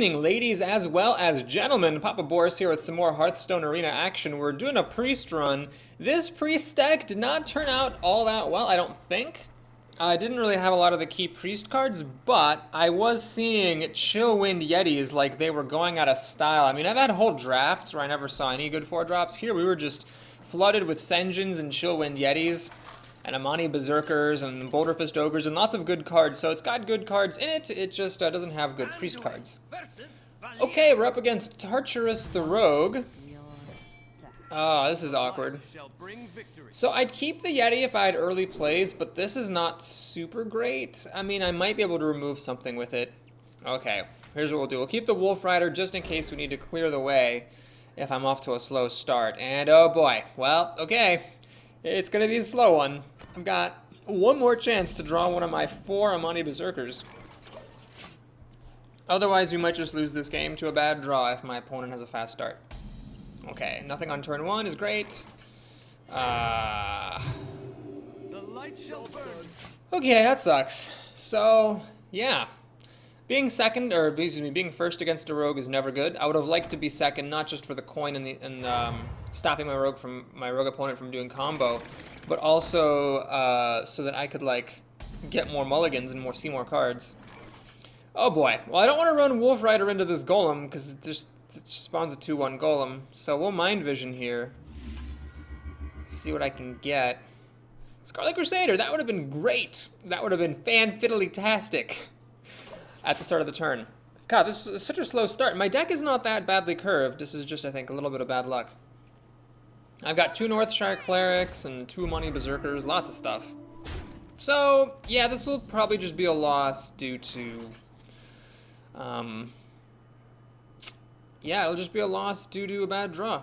evening, ladies as well as gentlemen. Papa Boris here with some more Hearthstone Arena action. We're doing a priest run. This priest deck did not turn out all that well, I don't think. I didn't really have a lot of the key priest cards, but I was seeing Chillwind Yetis like they were going out of style. I mean, I've had whole drafts where I never saw any good 4-drops. Here we were just flooded with Senjins and Chillwind Yetis, and Amani Berserkers and Boulderfist Ogres and lots of good cards. So it's got good cards in it, it just doesn't have good priest cards. Okay, we're up against Tartarus the Rogue. Oh, this is awkward. So I'd keep the Yeti if I had early plays, but this is not super great. I mean, I might be able to remove something with it. Okay, here's what we'll do. We'll keep the Wolf Rider just in case we need to clear the way if I'm off to a slow start. And oh boy, well, okay. It's gonna be a slow one. I've got one more chance to draw one of my 4 Amani Berserkers. Otherwise, we might just lose this game to a bad draw if my opponent has a fast start. Okay, nothing on turn 1 is great. The light shall burn. Okay, that sucks. So, yeah. Being being first against a rogue is never good. I would have liked to be second, not just for the coin and stopping my rogue opponent from doing combo, but also so that I could like get more mulligans and see more cards. Oh boy. Well, I don't want to run Wolf Rider into this golem because it just spawns a 2/1 golem. So we'll Mind Vision here. See what I can get. Scarlet Crusader, that would have been great. That would have been fan-fiddly-tastic at the start of the turn. God, this is such a slow start. My deck is not that badly curved. This is just, I think, a little bit of bad luck. I've got 2 Northshire Clerics and 2 Amani Berserkers, lots of stuff. So, yeah, this will probably just be a loss due to... yeah, it'll just be a loss due to a bad draw.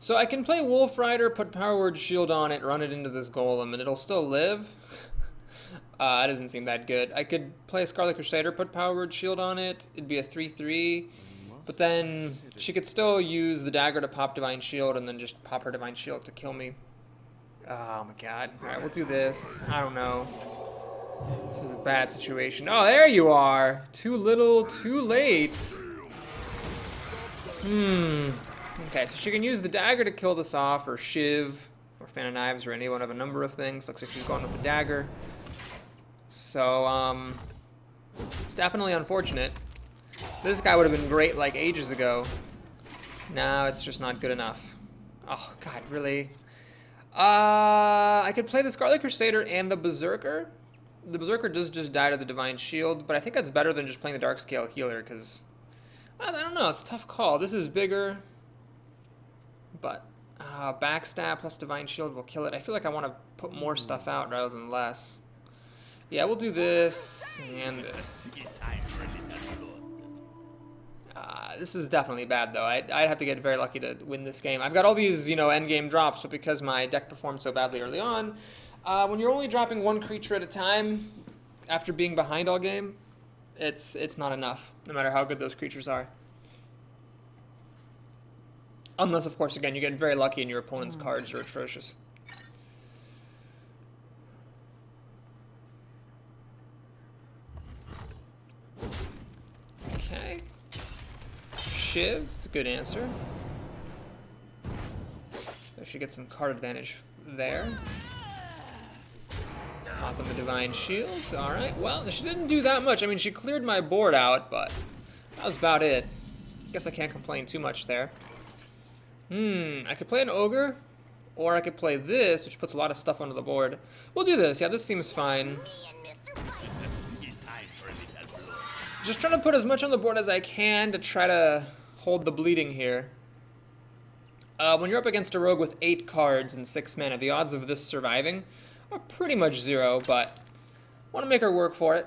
So I can play Wolf Rider, put Power Word Shield on it, run it into this golem, and it'll still live. That doesn't seem that good. I could play Scarlet Crusader, put Power Word Shield on it. It'd be a 3/3. But then she could still use the dagger to pop Divine Shield and then just pop her Divine Shield to kill me. Oh my god. Alright, we'll do this. I don't know. This is a bad situation. Oh, there you are! Too little, too late. Okay, so she can use the dagger to kill this off, or Shiv, or Fan of Knives, or any one of a number of things. Looks like she's going with the dagger. So, it's definitely unfortunate. This guy would have been great like ages ago. Now it's just not good enough. Oh god, really? I could play the Scarlet Crusader and the Berserker. The Berserker does just die to the Divine Shield, but I think that's better than just playing the Darkscale Healer, because... I don't know, it's a tough call. This is bigger, but Backstab plus Divine Shield will kill it. I feel like I want to put more stuff out rather than less. Yeah, we'll do this and this. This is definitely bad, though. I'd have to get very lucky to win this game. I've got all these, endgame drops, but because my deck performed so badly early on, when you're only dropping 1 creature at a time after being behind all game, it's not enough, no matter how good those creatures are. Unless, of course, again, you get very lucky and your opponent's cards are atrocious. Okay. Shiv, it's a good answer. So she gets some card advantage there. Pop him a Divine Shield. Alright, well, she didn't do that much. I mean, she cleared my board out, but that was about it. Guess I can't complain too much there. I could play an Ogre, or I could play this, which puts a lot of stuff onto the board. We'll do this. Yeah, this seems fine. Just trying to put as much on the board as I can to try to hold the bleeding here. When you're up against a rogue with 8 cards and 6 mana, the odds of this surviving are pretty much 0, but I want to make her work for it.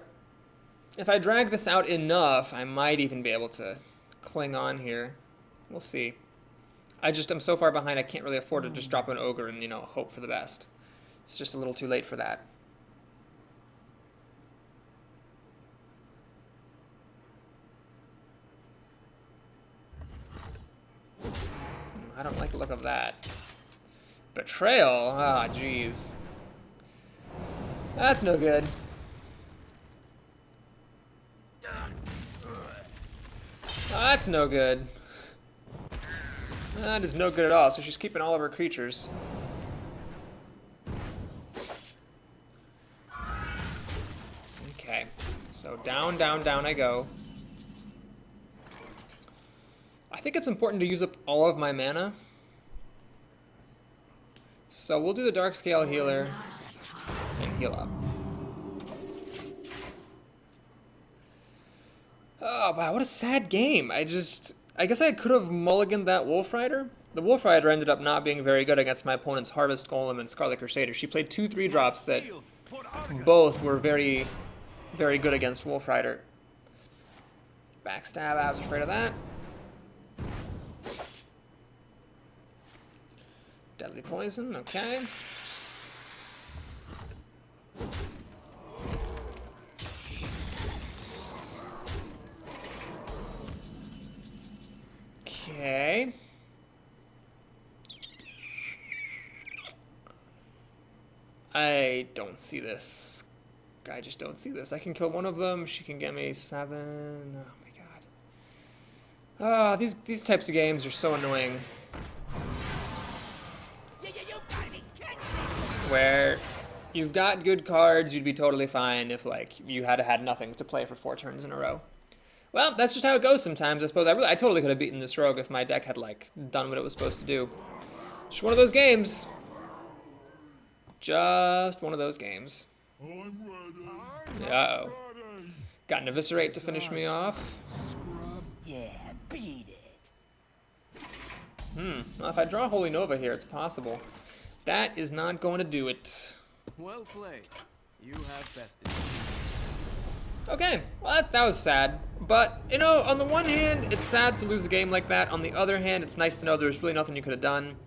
If I drag this out enough, I might even be able to cling on here. We'll see. I'm so far behind, I can't really afford to just drop an Ogre and, hope for the best. It's just a little too late for that. I don't like the look of that. Betrayal? Ah, jeez. That's no good. Oh, that's no good. That is no good at all, so she's keeping all of her creatures. Okay, so down, down, down I go. I think it's important to use up all of my mana. So we'll do the Dark Scale Healer and heal up. Oh, wow, what a sad game. I guess I could have mulliganed that Wolf Rider. The Wolf Rider ended up not being very good against my opponent's Harvest Golem and Scarlet Crusader. She played 2 3-drops that both were very, very good against Wolf Rider. Backstab, I was afraid of that. Deadly Poison, okay. Okay. I don't see this. I just don't see this. I can kill one of them. She can get me 7. Oh my god. Oh, these types of games are so annoying. Where you've got good cards, you'd be totally fine if like you had had nothing to play for 4 turns in a row. Well, that's just how it goes sometimes, I suppose. I totally could have beaten this rogue if my deck had like done what it was supposed to do. Just one of those games. Just one of those games. Uh-oh. Got an Eviscerate to finish me off. Yeah, beat it. Well, if I draw Holy Nova here, it's possible. That is not going to do it. Well played. You have bested. Okay, well that was sad. But, you know, on the one hand, it's sad to lose a game like that. On the other hand, it's nice to know there's really nothing you could have done.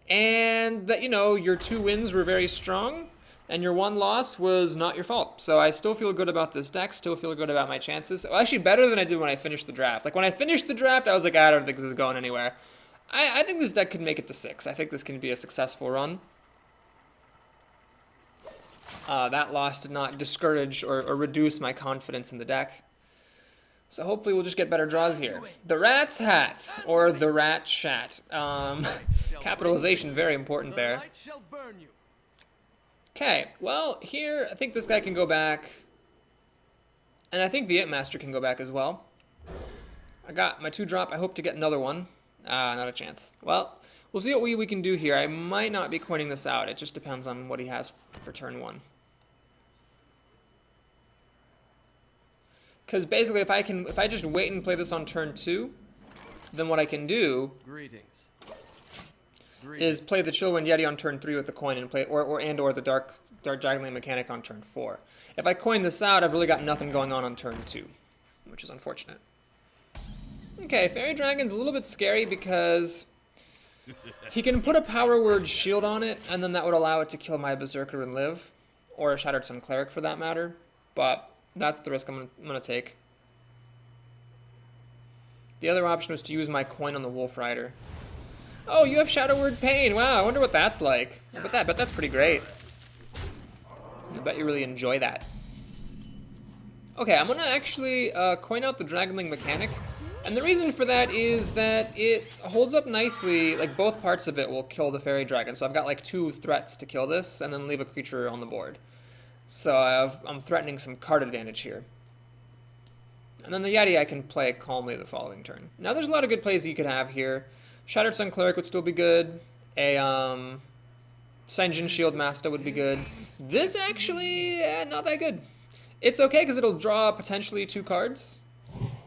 And that, you know, your 2 wins were very strong, and your 1 loss was not your fault. So I still feel good about this deck, still feel good about my chances. Well, actually, better than I did when I finished the draft. Like, when I finished the draft, I was like, I don't think this is going anywhere. I think this deck could make it to 6. I think this can be a successful run. That loss did not discourage or reduce my confidence in the deck. So hopefully we'll just get better draws here. The Rat's Hat, or the Rat Chat. Capitalization, very important there. Okay, well, here, I think this guy can go back. And I think the It Master can go back as well. I got my 2-drop, I hope to get another one. Not a chance. Well, we'll see what we can do here. I might not be coining this out. It just depends on what he has for turn 1. Because basically, if I just wait and play this on turn 2, then what I can do is play the Chillwind Yeti on turn 3 with the coin and play or the Dark Dragonling Mechanic on turn 4. If I coin this out, I've really got nothing going on turn 2, which is unfortunate. Okay, Fairy Dragon's a little bit scary because he can put a Power Word shield on it, and then that would allow it to kill my Berserker and live, or a Shattered Sun Cleric for that matter. But that's the risk I'm gonna take. The other option was to use my coin on the Wolf Rider. Oh, you have Shadow Word Pain. Wow, I wonder what that's like. I bet that's pretty great. I bet you really enjoy that. Okay, I'm gonna actually coin out the Dragonling Mechanic. And the reason for that is that it holds up nicely, like both parts of it will kill the Fairy Dragon. So I've got like 2 threats to kill this and then leave a creature on the board. So I'm threatening some card advantage here. And then the Yeti I can play calmly the following turn. Now there's a lot of good plays that you could have here. Shattered Sun Cleric would still be good. A Senjin Shield Master would be good. This actually, not that good. It's okay because it'll draw potentially 2 cards.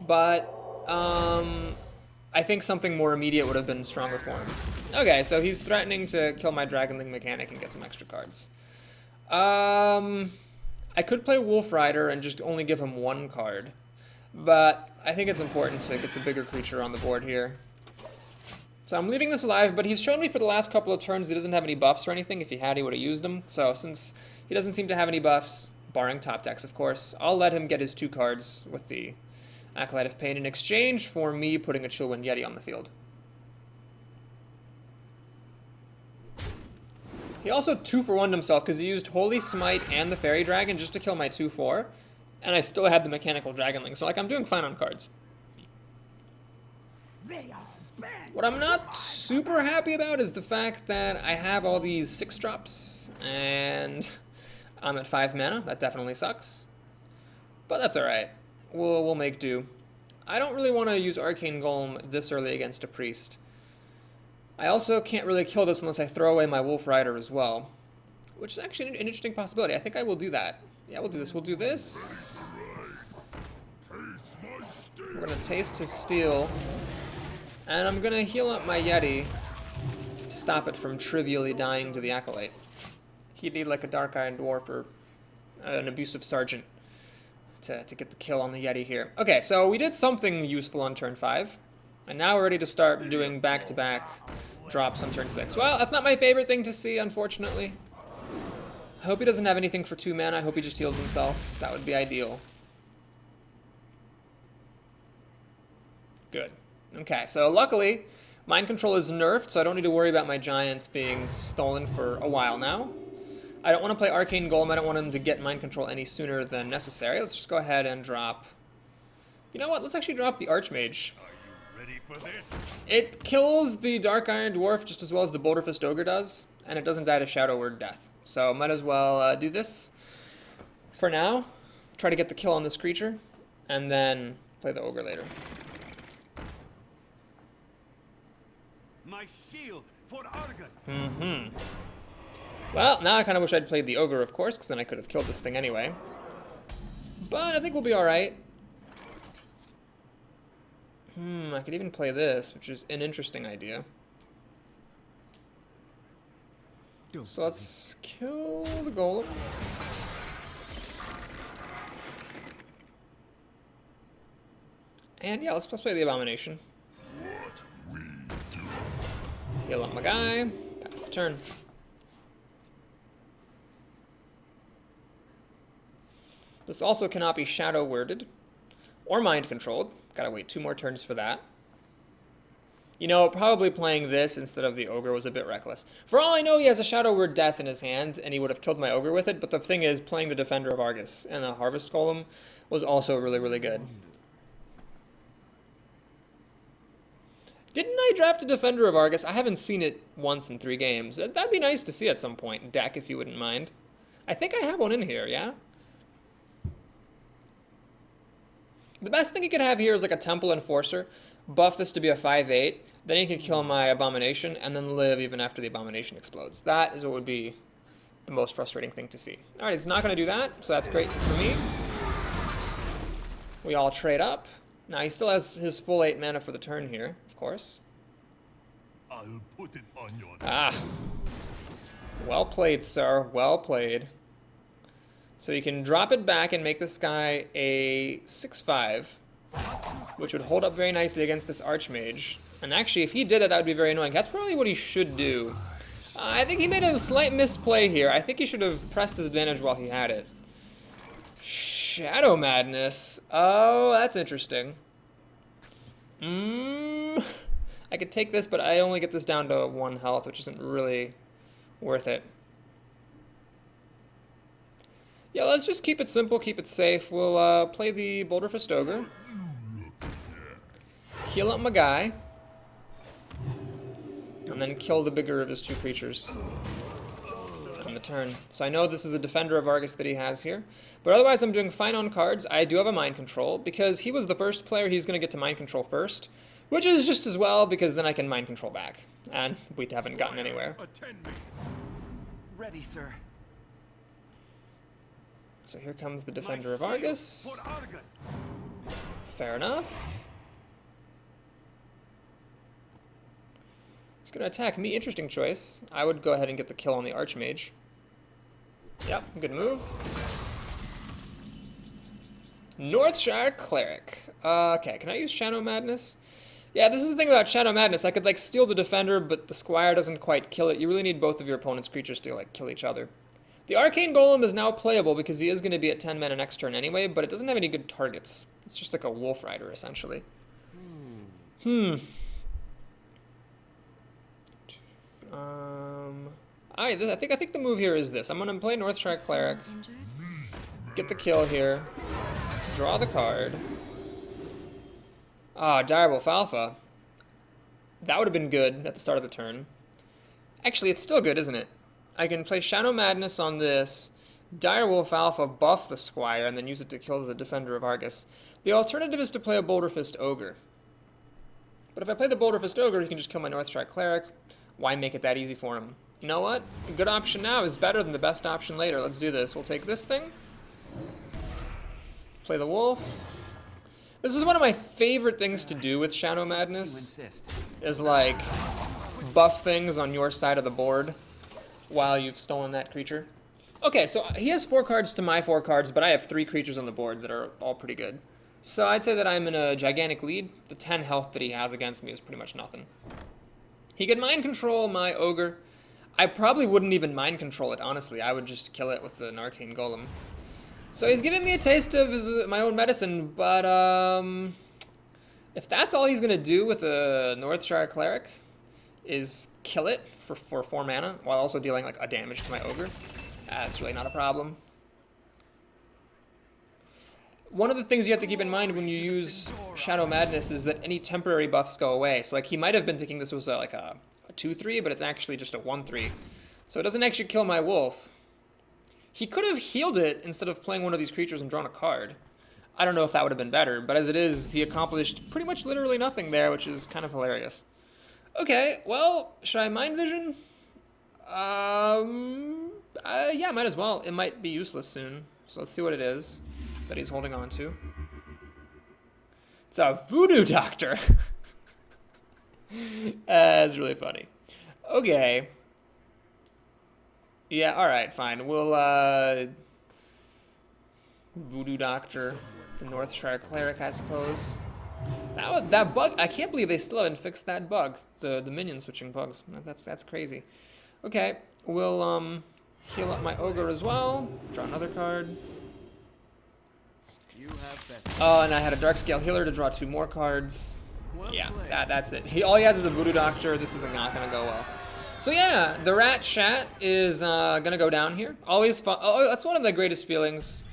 But I think something more immediate would have been stronger for him. Okay, so he's threatening to kill my Dragonling Mechanic and get some extra cards. I could play Wolf Rider and just only give him 1 card. But I think it's important to get the bigger creature on the board here. So I'm leaving this alive, but he's shown me for the last couple of turns he doesn't have any buffs or anything. If he had, he would have used them. So since he doesn't seem to have any buffs, barring top decks, of course, I'll let him get his 2 cards with the Acolyte of Pain in exchange for me putting a Chillwind Yeti on the field. He also 2-for-1'd himself because he used Holy Smite and the Fairy Dragon just to kill my 2-4, and I still had the Mechanical Dragonling, so like I'm doing fine on cards. They are bad. What I'm not super happy about is the fact that I have all these 6-drops, and I'm at 5 mana. That definitely sucks. But that's alright. We'll make do. I don't really want to use Arcane Golem this early against a Priest. I also can't really kill this unless I throw away my Wolf Rider as well, which is actually an interesting possibility. I think I will do that. Yeah, we'll do this. We'll do this. We're going to taste his steel. And I'm going to heal up my Yeti to stop it from trivially dying to the Acolyte. He'd need like a Dark Iron Dwarf or an Abusive Sergeant to get the kill on the Yeti here. Okay, so we did something useful on turn 5. And now we're ready to start doing back-to-back drops on turn 6. Well, that's not my favorite thing to see, unfortunately. I hope he doesn't have anything for 2 mana. I hope he just heals himself. That would be ideal. Good. Okay, so luckily, Mind Control is nerfed, so I don't need to worry about my Giants being stolen for a while now. I don't want to play Arcane Golem. I don't want him to get Mind Control any sooner than necessary. Let's just go ahead and drop... You know what? Let's actually drop the Archmage. Ready for this? It kills the Dark Iron Dwarf just as well as the Boulder Fist Ogre does, and it doesn't die to Shadow Word Death. So might as well do this for now. Try to get the kill on this creature, and then play the Ogre later. My shield for Argus. Well, now I kind of wish I'd played the Ogre, of course, because then I could have killed this thing anyway. But I think we'll be alright. I could even play this, which is an interesting idea. So let's kill the Golem. And yeah, let's play the Abomination. Heal up my guy. Pass the turn. This also cannot be Shadow Worded or Mind Controlled. Gotta wait 2 more turns for that. You know, probably playing this instead of the Ogre was a bit reckless. For all I know, he has a Shadow Word Death in his hand, and he would have killed my Ogre with it, but the thing is, playing the Defender of Argus and the Harvest Golem was also really, really good. Didn't I draft a Defender of Argus? I haven't seen it once in 3 games. That'd be nice to see at some point. Deck, if you wouldn't mind. I think I have one in here, yeah? The best thing you could have here is like a Temple Enforcer. Buff this to be a 5/8. Then you can kill my Abomination and then live even after the Abomination explodes. That is what would be the most frustrating thing to see. Alright, he's not going to do that, so that's great for me. We all trade up. Now he still has his full 8 mana for the turn here, of course. I'll put it on your... Ah. Well played, sir. Well played. So you can drop it back and make this guy a 6/5, which would hold up very nicely against this Archmage. And actually, if he did it, that would be very annoying. That's probably what he should do. I think he made a slight misplay here. I think he should have pressed his advantage while he had it. Shadow Madness. Oh, that's interesting. I could take this, but I only get this down to 1 health, which isn't really worth it. Yeah, let's just keep it simple, keep it safe. We'll play the Boulder Fist Ogre. Heal up my guy. And then kill the bigger of his 2 creatures on the turn. So I know this is a Defender of Argus that he has here. But otherwise I'm doing fine on cards. I do have a Mind Control. Because he was the first player, he's going to get to Mind Control first. Which is just as well, because then I can Mind Control back. And we haven't gotten anywhere. Attend me. Ready, sir. So here comes the Defender of Argus. For Argus. Fair enough. He's going to attack me. Interesting choice. I would go ahead and get the kill on the Archmage. Yep, good move. Northshire Cleric. Okay, can I use Shadow Madness? Yeah, this is the thing about Shadow Madness. I could, like, steal the Defender, but the Squire doesn't quite kill it. You really need both of your opponent's creatures to, like, kill each other. The Arcane Golem is now playable because he is going to be at 10 mana next turn anyway, but it doesn't have any good targets. It's just like a Wolf Rider, essentially. Alright, I think the move here is this. I'm going to play Northshire Cleric, get the kill here, draw the card. Ah, Direwolf Alpha. That would have been good at the start of the turn. Actually, it's still good, isn't it? I can play Shadow Madness on this, Direwolf Alpha, buff the Squire, and then use it to kill the Defender of Argus. The alternative is to play a Boulder Fist Ogre. But if I play the Boulder Fist Ogre, he can just kill my Northstrike Cleric. Why make it that easy for him? You know what? A good option now is better than the best option later. Let's do this. We'll take this thing. Play the Wolf. This is one of my favorite things to do with Shadow Madness. Is like buff things on your side of the board while you've stolen that creature. Okay, so he has 4 cards to my 4 cards, but I have 3 creatures on the board that are all pretty good. So I'd say that I'm in a gigantic lead. The 10 health that he has against me is pretty much nothing. He could mind control my Ogre. I probably wouldn't even mind control it, honestly. I would just kill it with an Arcane Golem. So he's giving me a taste of my own medicine, but if that's all he's going to do with a Northshire Cleric is kill it for 4 mana while also dealing like a damage to my Ogre, that's really not a problem. One of the things you have to keep in mind when you use Shadow Madness is that any temporary buffs go away. So like he might have been thinking this was like a 2/3, but it's actually just a 1/3. So it doesn't actually kill my wolf. He could have healed it instead of playing one of these creatures and drawn a card. I don't know if that would have been better, but as it is, he accomplished pretty much literally nothing there, which is kind of hilarious. Okay, well, should I Mind Vision? Yeah, might as well. It might be useless soon. So let's see what it is that he's holding on to. It's a Voodoo Doctor. That's really funny. Okay. Yeah, alright, fine. We'll, Voodoo Doctor, the Northshire Cleric, I suppose. That bug, I can't believe they still haven't fixed that bug. The minion switching bugs. That's crazy. Okay, we'll, heal up my Ogre as well. Draw another card. You have best. Oh, and I had a Darkscale Healer to draw 2 more cards. Well Yeah, played. that's it. All he has is a Voodoo Doctor. This is not gonna go well. So yeah, the Rat Chat is gonna go down here. Always fun. Oh, that's one of the greatest feelings,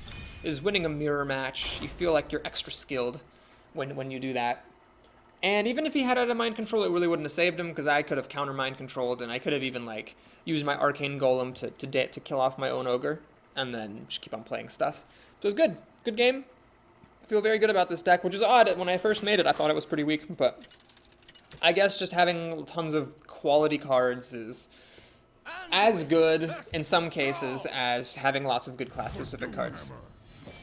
is winning a mirror match. You feel like you're extra skilled when you do that. And even if he had out of mind control, it really wouldn't have saved him because I could have counter mind controlled, and I could have even like used my Arcane Golem to kill off my own Ogre, and then just keep on playing stuff. So it was good. Good game. I feel very good about this deck, which is odd. When I first made it, I thought it was pretty weak, but I guess just having tons of quality cards is as good in some cases as having lots of good class-specific cards.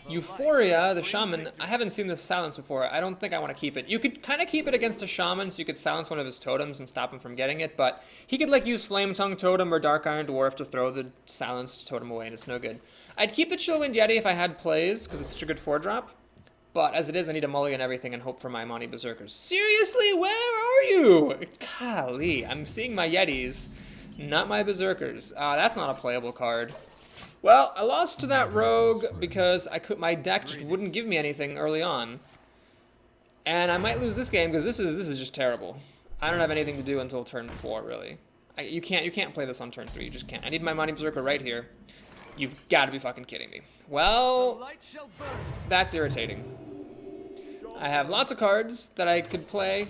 Euphoria, the Shaman, I haven't seen this silence before. I don't think I want to keep it. You could kind of keep it against a Shaman, so you could silence one of his totems and stop him from getting it, but he could like use Flame Tongue Totem or Dark Iron Dwarf to throw the silenced totem away, and it's no good. I'd keep the Chillwind Yeti if I had plays, because it's such a good 4-drop. But as it is, I need to mulligan everything and hope for my Monty Berserkers. Seriously, where are you? Golly, I'm seeing my Yetis, not my Berserkers. That's not a playable card. Well, I lost to that Rogue because my deck just wouldn't give me anything early on. And I might lose this game because this is just terrible. I don't have anything to do until turn 4, really. You can't play this on turn 3, you just can't. I need my Monty Berserker right here. You've got to be fucking kidding me. Well, that's irritating. I have lots of cards that I could play,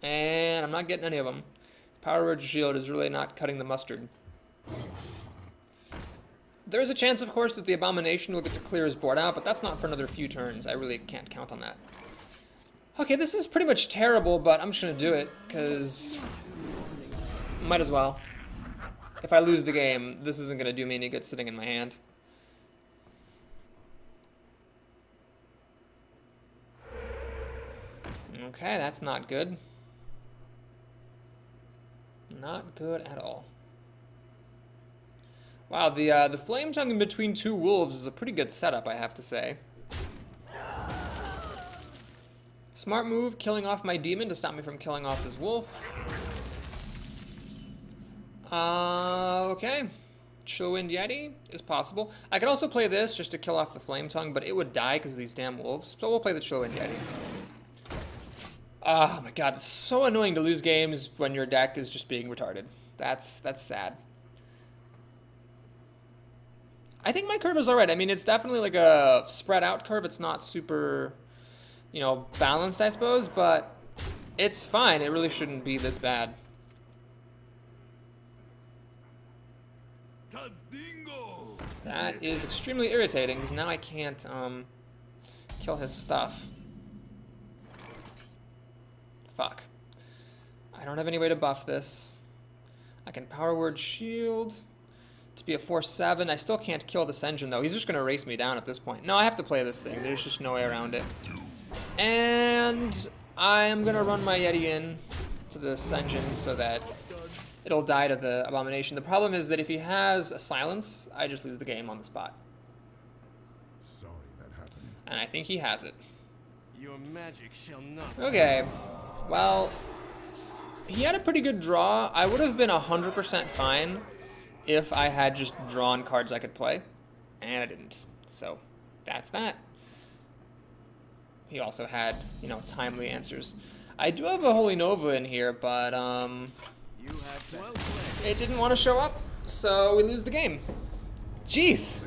and I'm not getting any of them. Power Word Shield is really not cutting the mustard. There's a chance, of course, that the Abomination will get to clear his board out, but that's not for another few turns. I really can't count on that. Okay, this is pretty much terrible, but I'm just going to do it, because might as well. If I lose the game, this isn't going to do me any good sitting in my hand. Okay, that's not good. Not good at all. Wow, the Flame Tongue in between 2 wolves is a pretty good setup, I have to say. Smart move, killing off my demon to stop me from killing off his wolf. Okay. Chillwind Yeti is possible. I could also play this just to kill off the Flame Tongue, but it would die because of these damn wolves. So we'll play the Chillwind Yeti. Oh my god, it's so annoying to lose games when your deck is just being retarded. That's sad. I think my curve is alright. I mean, it's definitely like a spread out curve. It's not super, you know, balanced, I suppose, but It's fine. It really shouldn't be this bad. Tazdingo! That is extremely irritating because now I can't kill his stuff. Fuck. I don't have any way to buff this. I can power word shield to be a 4/7. I still can't kill this engine though. He's just gonna race me down at this point. No, I have to play this thing. There's just no way around it. And I am gonna run my Yeti in to this engine so that it'll die to the abomination. The problem is that if he has a silence, I just lose the game on the spot. Sorry that happened. And I think he has it. Your magic shall not. Okay, well, he had a pretty good draw. I would have been 100% fine if I had just drawn cards I could play, and I didn't. So that's that. He also had, you know, timely answers. I do have a Holy Nova in here, but You have well played. it didn't want to show up, so we lose the game. Jeez,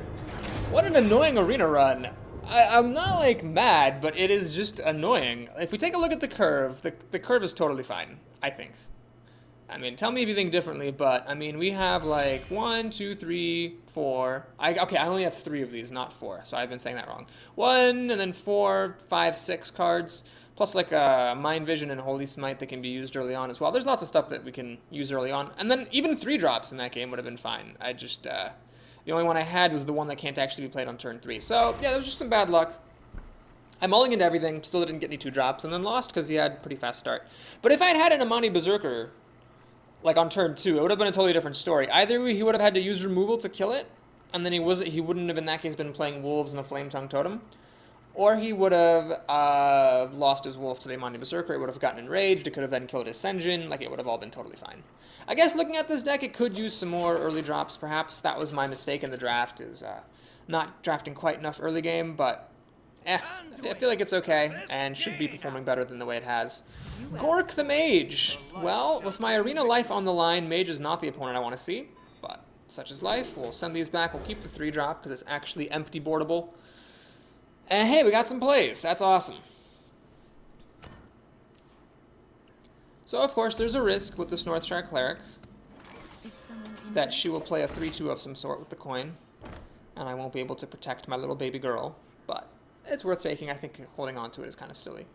what an annoying arena run. I'm not like mad, but it is just annoying. If we take a look at the curve, the curve is totally fine, I think. I mean, tell me if you think differently, but I mean, we have like 1, 2, 3, 4. Okay, I only have 3 of these, not 4, so I've been saying that wrong. 1, and then 4, 5, 6 cards, plus like a Mind Vision and Holy Smite that can be used early on as well. There's lots of stuff that we can use early on, and then even 3 drops in that game would have been fine. I just, the only one I had was the one that can't actually be played on turn 3. So, yeah, there was just some bad luck. I'm mulling into everything, still didn't get any 2 drops, and then lost because he had a pretty fast start. But if I had had an Amani Berserker, like on turn 2, it would have been a totally different story. Either he would have had to use removal to kill it, and then he wouldn't have in that case been playing wolves and a flame tongue totem, or he would have lost his wolf to the Amani Berserker. It would have gotten enraged. It could have then killed his Senjin. Like, it would have all been totally fine. I guess looking at this deck, it could use some more early drops. Perhaps that was my mistake in the draft, is not drafting quite enough early game, but I feel like it's okay and should be performing better than the way it has. Gork the Mage. Well, with my arena life on the line, Mage is not the opponent I want to see, but such is life. We'll send these back. We'll keep the 3 drop because it's actually empty boardable. And hey, we got some plays. That's awesome. So, of course, there's a risk with this Northshire Cleric that she will play a 3/2 of some sort with the coin, and I won't be able to protect my little baby girl, but it's worth taking. I think holding on to it is kind of silly.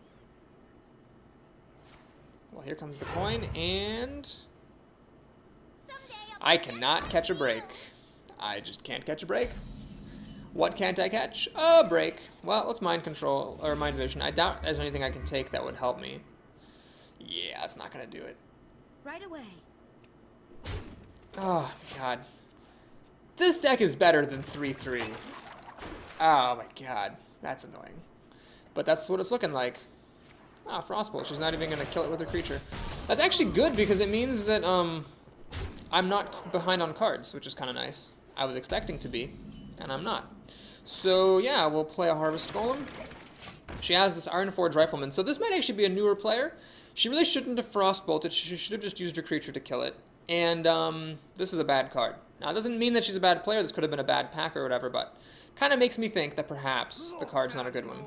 Well, here comes the coin, and I cannot catch a break. I just can't catch a break. What can't I catch? A break. Well, let's Mind Control, or Mind Vision. I doubt there's anything I can take that would help me. Yeah, that's not going to do it. Right away. Oh, God. This deck is better than 3/3. Oh, my God. That's annoying. But that's what it's looking like. Ah, Frostbolt. She's not even going to kill it with her creature. That's actually good because it means that I'm not behind on cards, which is kind of nice. I was expecting to be, and I'm not. So, yeah, we'll play a Harvest Golem. She has this Ironforge Rifleman, so this might actually be a newer player. She really shouldn't have Frostbolted. She should have just used her creature to kill it. And this is a bad card. Now, it doesn't mean that she's a bad player. This could have been a bad pack or whatever, but kind of makes me think that perhaps the card's not a good one.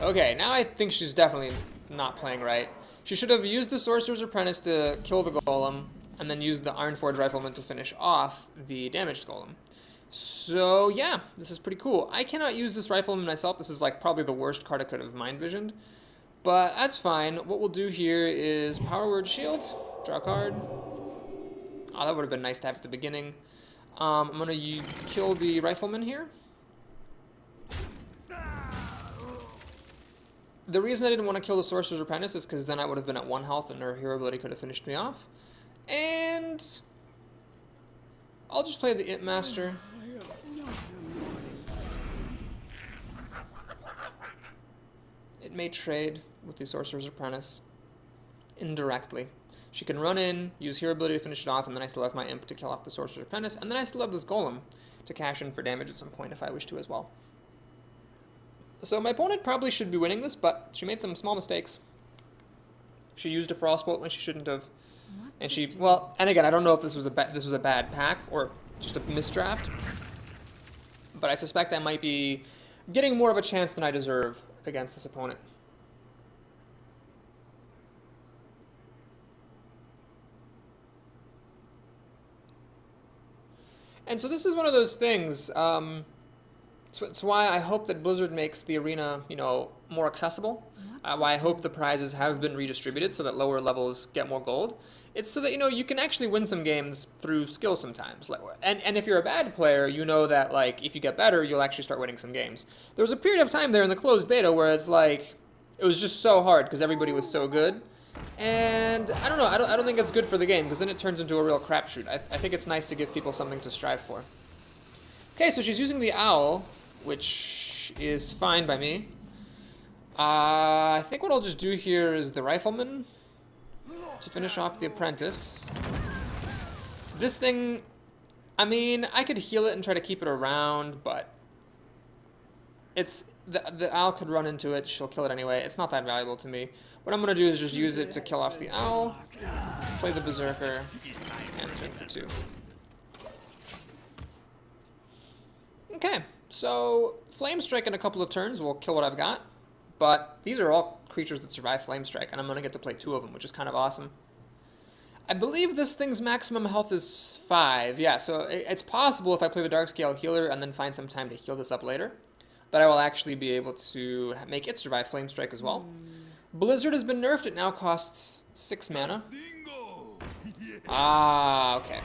Okay, now I think she's definitely not playing right. She should have used the Sorcerer's Apprentice to kill the Golem, and then used the Ironforge Rifleman to finish off the damaged Golem. So, yeah, this is pretty cool. I cannot use this Rifleman myself. This is, like, probably the worst card I could have Mind Visioned. But that's fine. What we'll do here is Power Word Shield, draw a card. Oh, that would have been nice to have at the beginning. I'm going to kill the Rifleman here. The reason I didn't want to kill the Sorcerer's Apprentice is because then I would have been at 1 health and her hero ability could have finished me off. And I'll just play the Imp Master. It may trade with the Sorcerer's Apprentice indirectly. She can run in, use hero ability to finish it off, and then I still have my Imp to kill off the Sorcerer's Apprentice, and then I still have this Golem to cash in for damage at some point if I wish to as well. So my opponent probably should be winning this, but she made some small mistakes. She used a Frostbolt when she shouldn't have. And she, well, and again, I don't know if this was a bad pack or just a misdraft, but I suspect I might be getting more of a chance than I deserve against this opponent. And so this is one of those things. So it's why I hope that Blizzard makes the arena, you know, more accessible. Why I hope the prizes have been redistributed so that lower levels get more gold. It's so that, you know, you can actually win some games through skill sometimes. Like, and if you're a bad player, you know that, like, if you get better, you'll actually start winning some games. There was a period of time there in the closed beta where it's like, it was just so hard because everybody was so good. And I don't know, I don't think it's good for the game because then it turns into a real crapshoot. I think it's nice to give people something to strive for. Okay, so she's using the owl, which is fine by me. I think what I'll just do here is the rifleman to finish off the apprentice. This thing, I mean, I could heal it and try to keep it around, but it's the owl could run into it. She'll kill it anyway. It's not that valuable to me. What I'm gonna do is just use it to kill off the owl, play the berserker, and swing for 2. Okay, so Flame Strike in a couple of turns will kill what I've got, but these are all creatures that survive Flame Strike, and I'm going to get to play 2 of them, which is kind of awesome. I believe this thing's maximum health is 5, yeah, so it's possible if I play the Darkscale Healer and then find some time to heal this up later, that I will actually be able to make it survive Flame Strike as well. Blizzard has been nerfed, it now costs 6 mana. Ah, okay.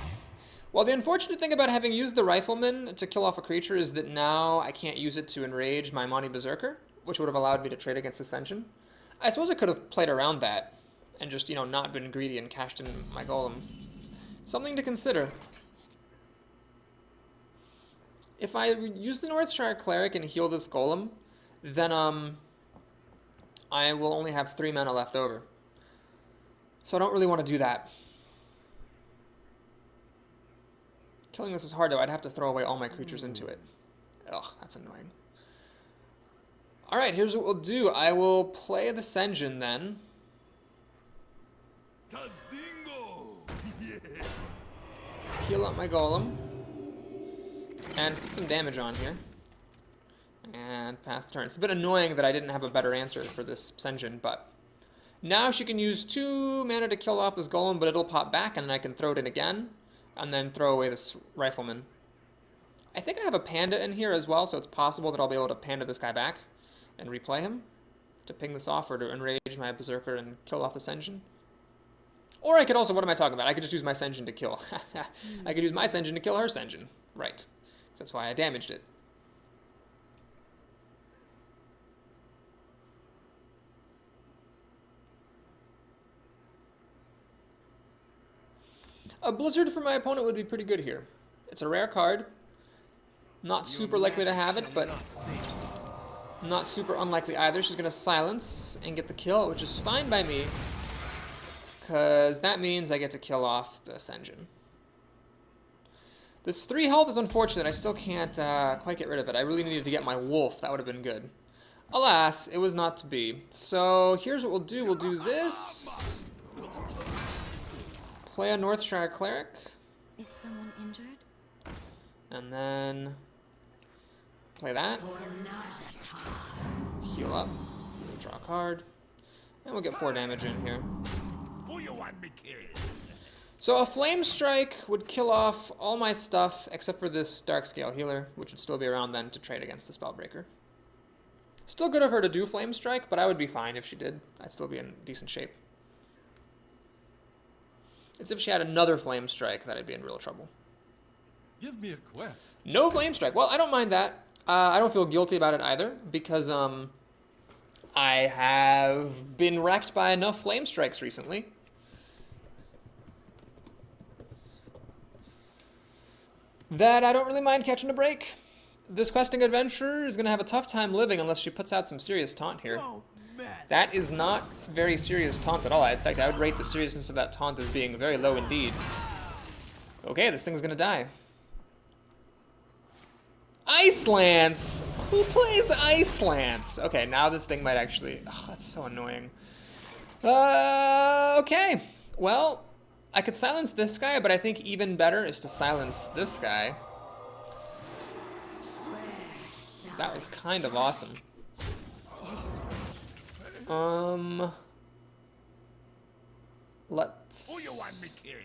Well, the unfortunate thing about having used the Rifleman to kill off a creature is that now I can't use it to enrage my Monty Berserker, which would have allowed me to trade against Ascension. I suppose I could have played around that and just, you know, not been greedy and cashed in my Golem. Something to consider. If I use the Northshire Cleric and heal this Golem, then I will only have 3 mana left over. So I don't really want to do that. Killing this is hard, though. I'd have to throw away all my creatures into it. Ugh, that's annoying. Alright, here's what we'll do. I will play the Senjin, then. Heal up my Golem. And put some damage on here. And pass the turn. It's a bit annoying that I didn't have a better answer for this Senjin, but... Now she can use 2 mana to kill off this Golem, but it'll pop back, and then I can throw it in again. And then throw away this Rifleman. I think I have a Panda in here as well, so it's possible that I'll be able to Panda this guy back and replay him to ping this off or to enrage my Berserker and kill off the Senjin. Or I could also, what am I talking about? I could just use my Senjin to kill. I could use my Senjin to kill her Senjin. Right. That's why I damaged it. A Blizzard for my opponent would be pretty good here. It's a rare card. Not super likely to have it, but not super unlikely either. She's going to silence and get the kill, which is fine by me, because that means I get to kill off the Senjin. This 3 health is unfortunate. I still can't quite get rid of it. I really needed to get my wolf. That would have been good. Alas, it was not to be. So here's what we'll do. We'll do this. Play a Northshire Cleric. Is someone injured? And then play that. Heal up. Draw a card. And we'll get 4 damage in here. Who you want me killed? So a Flame Strike would kill off all my stuff except for this Darkscale Healer, which would still be around then to trade against the Spellbreaker. Still good of her to do Flame Strike, but I would be fine if she did. I'd still be in decent shape. It's if she had another Flame Strike that I'd be in real trouble. Give me a quest. No Flame Strike. Well, I don't mind that. I don't feel guilty about it either, because I have been wrecked by enough Flame Strikes recently. That I don't really mind catching a break. This questing adventurer is going to have a tough time living unless she puts out some serious taunt here. That is not very serious taunt at all. In fact, I would rate the seriousness of that taunt as being very low indeed. Okay, this thing's gonna die. Ice Lance! Who plays Ice Lance? Okay, now this thing might actually... Oh, that's so annoying. Okay. Well, I could silence this guy, but I think even better is to silence this guy. That was kind of awesome. Let's... Who you want me killed?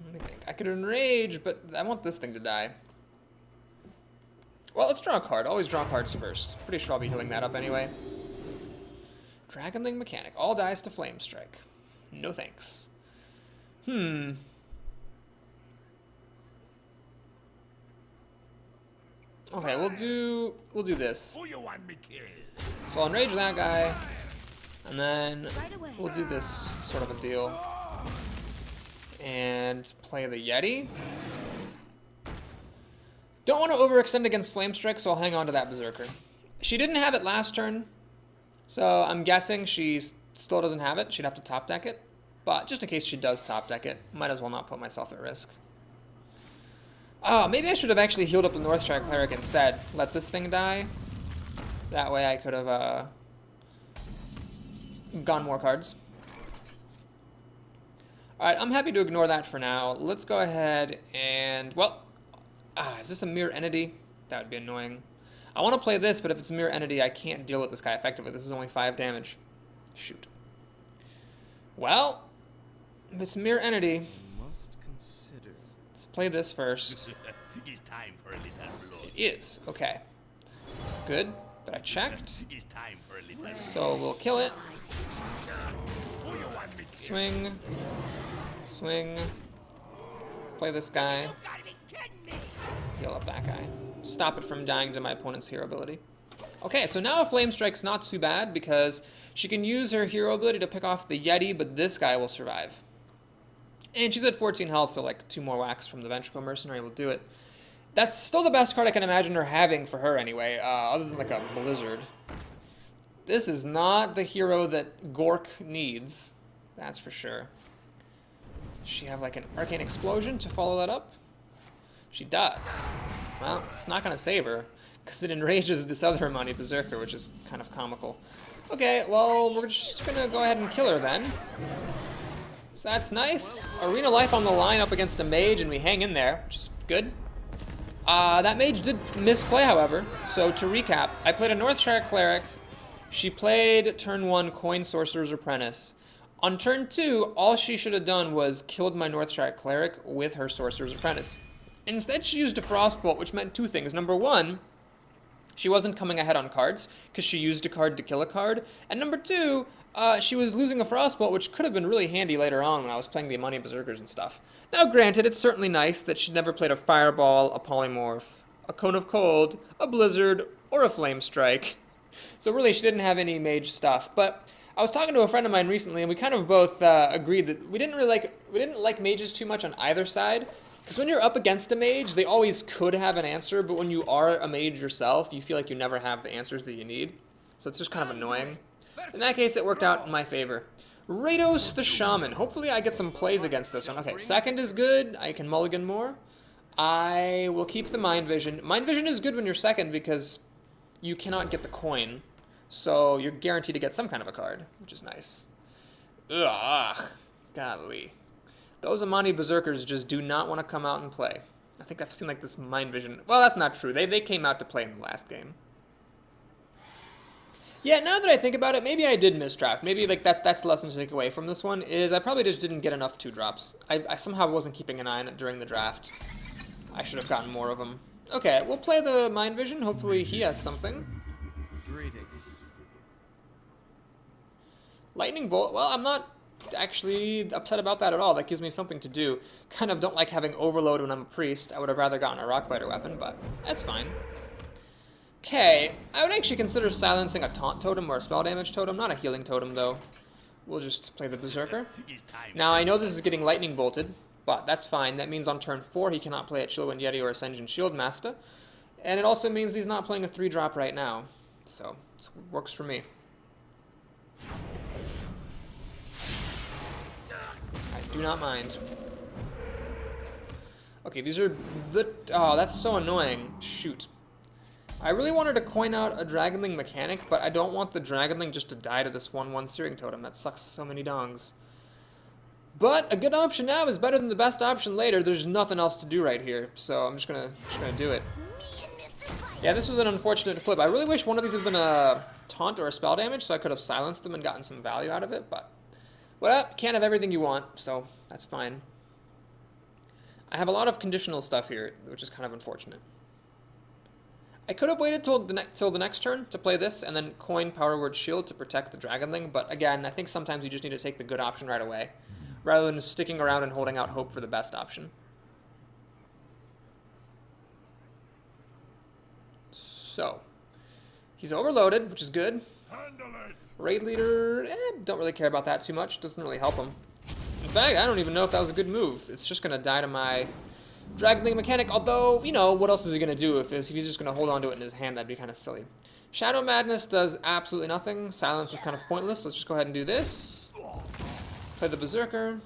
Let me think. I could enrage, but I want this thing to die. Well, let's draw a card. Always draw cards first. Pretty sure I'll be healing that up anyway. Dragonling Mechanic. All dies to Flame Strike. No thanks. Okay, we'll do this. Who you want me killed? So I'll enrage that guy, and then Right away. we'll do this sort of a deal. And play the Yeti. Don't want to overextend against Flame Strike, so I'll hang on to that Berserker. She didn't have it last turn, so I'm guessing she still doesn't have it. She'd have to top deck it. But just in case she does top deck it, might as well not put myself at risk. Oh, maybe I should have actually healed up the Northshire Cleric instead. Let this thing die. That way I could have gone more cards. Alright, I'm happy to ignore that for now. Let's go ahead and, well, is this a mirror entity? That would be annoying. I want to play this, but if it's a mirror entity, I can't deal with this guy effectively. This is only 5 damage. Shoot. Well, if it's a mirror entity, Must consider. let's play this first. It's time for a little blood. It is. Okay. It's good that I checked. It's time for a little blood. So we'll kill it. Who you want me killed? Swing. Swing. Play this guy. You gotta be kidding me! Heal up that guy. Stop it from dying to my opponent's hero ability. Okay, so now a Flame Strike's not too bad because she can use her hero ability to pick off the Yeti, but this guy will survive. And she's at 14 health, so like 2 more whacks from the Ventricle Mercenary will do it. That's still the best card I can imagine her having for her anyway, other than like a Blizzard. This is not the hero that Gork needs, that's for sure. Does she have like an Arcane Explosion to follow that up? She does. Well, it's not going to save her, because it enrages this other Money Berserker, which is kind of comical. Okay, well, we're just going to go ahead and kill her then. So that's nice. Arena life on the line up against a mage, and we hang in there, which is good. That mage did misplay, however. So to recap, I played a Northshire Cleric. She played turn 1 Coin Sorcerer's Apprentice. On turn 2, all she should have done was killed my Northshire Cleric with her Sorcerer's Apprentice. Instead, she used a Frostbolt, which meant 2 things. Number 1, she wasn't coming ahead on cards, because she used a card to kill a card. And number 2, she was losing a Frostbolt, which could have been really handy later on when I was playing the Money Berserkers and stuff. Now, granted, it's certainly nice that she never played a Fireball, a Polymorph, a Cone of Cold, a Blizzard, or a Flame Strike. So really, she didn't have any mage stuff. But I was talking to a friend of mine recently, and we kind of both agreed that we didn't like mages too much on either side. Because when you're up against a mage, they always could have an answer, but when you are a mage yourself, you feel like you never have the answers that you need. So it's just kind of annoying. In that case, it worked out in my favor. Rados the Shaman. Hopefully I get some plays against this one. Okay, second is good. I can mulligan more. I will keep the Mind Vision. Mind Vision is good when you're second because you cannot get the coin. So you're guaranteed to get some kind of a card, which is nice. Ugh. Golly. Those Amani Berserkers just do not want to come out and play. I think I've seen like this Mind Vision. Well, that's not true. They came out to play in the last game. Yeah, now that I think about it, maybe I did misdraft. Maybe like that's the lesson to take away from this one, is I probably just didn't get enough 2-drops. I somehow wasn't keeping an eye on it during the draft. I should have gotten more of them. Okay, we'll play the Mind Vision. Hopefully he has something. Greetings. Lightning Bolt. Well, I'm not actually upset about that at all. That gives me something to do. Kind of don't like having Overload when I'm a priest. I would have rather gotten a Rockbiter weapon, but that's fine. Okay, I would actually consider silencing a Taunt Totem or a Spell Damage Totem, not a Healing Totem though. We'll just play the Berserker. Now I know this is getting Lightning Bolted, but that's fine. That means on turn 4 he cannot play a Chillwind Yeti or Ascension Shieldmaster. And it also means he's not playing a 3-drop right now. So, it works for me. I do not mind. Okay, these are the... Oh, that's so annoying. Shoot. I really wanted to coin out a Dragonling Mechanic, but I don't want the Dragonling just to die to this 1/1 Searing Totem. That sucks so many dongs. But a good option now is better than the best option later. There's nothing else to do right here, so I'm just gonna do it. Yeah, this was an unfortunate flip. I really wish one of these had been a Taunt or a Spell Damage, so I could have silenced them and gotten some value out of it, but... Well, can't have everything you want, so that's fine. I have a lot of conditional stuff here, which is kind of unfortunate. I could have waited till the next turn to play this and then coin Power Word Shield to protect the Dragonling, but again, I think sometimes you just need to take the good option right away, rather than sticking around and holding out hope for the best option. So, he's overloaded, which is good. Handle it. Raid Leader, don't really care about that too much, doesn't really help him. In fact, I don't even know if that was a good move. It's just going to die to my Dragonling mechanic, although, you know, what else is he going to do? If he's just going to hold on to it in his hand, that'd be kind of silly. Shadow Madness does absolutely nothing. Silence is kind of pointless. Let's just go ahead and do this. Play the Berserker.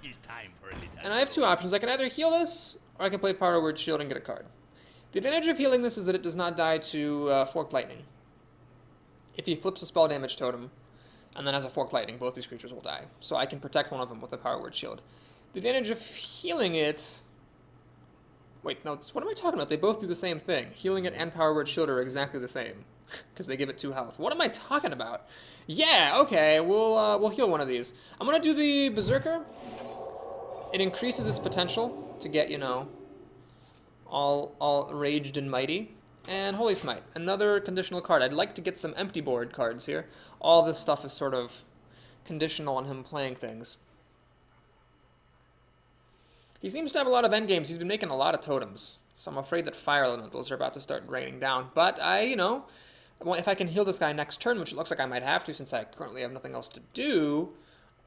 It's time for a little. And I have two options. I can either heal this, or I can play Power Word Shield and get a card. The advantage of healing this is that it does not die to Forked Lightning. If he flips a spell damage totem, and then has a Forked Lightning, both these creatures will die. So I can protect one of them with the Power Word Shield. The advantage of healing it... Wait, no, what am I talking about? They both do the same thing. Healing it and Power Word Shield are exactly the same, because they give it 2 health. What am I talking about? Yeah, okay, we'll heal one of these. I'm going to do the Berserker. It increases its potential to get, you know, all raged and mighty. And Holy Smite, another conditional card. I'd like to get some empty board cards here. All this stuff is sort of conditional on him playing things. He seems to have a lot of endgames. He's been making a lot of totems. So I'm afraid that Fire Elementals are about to start raining down. But you know, if I can heal this guy next turn, which it looks like I might have to since I currently have nothing else to do,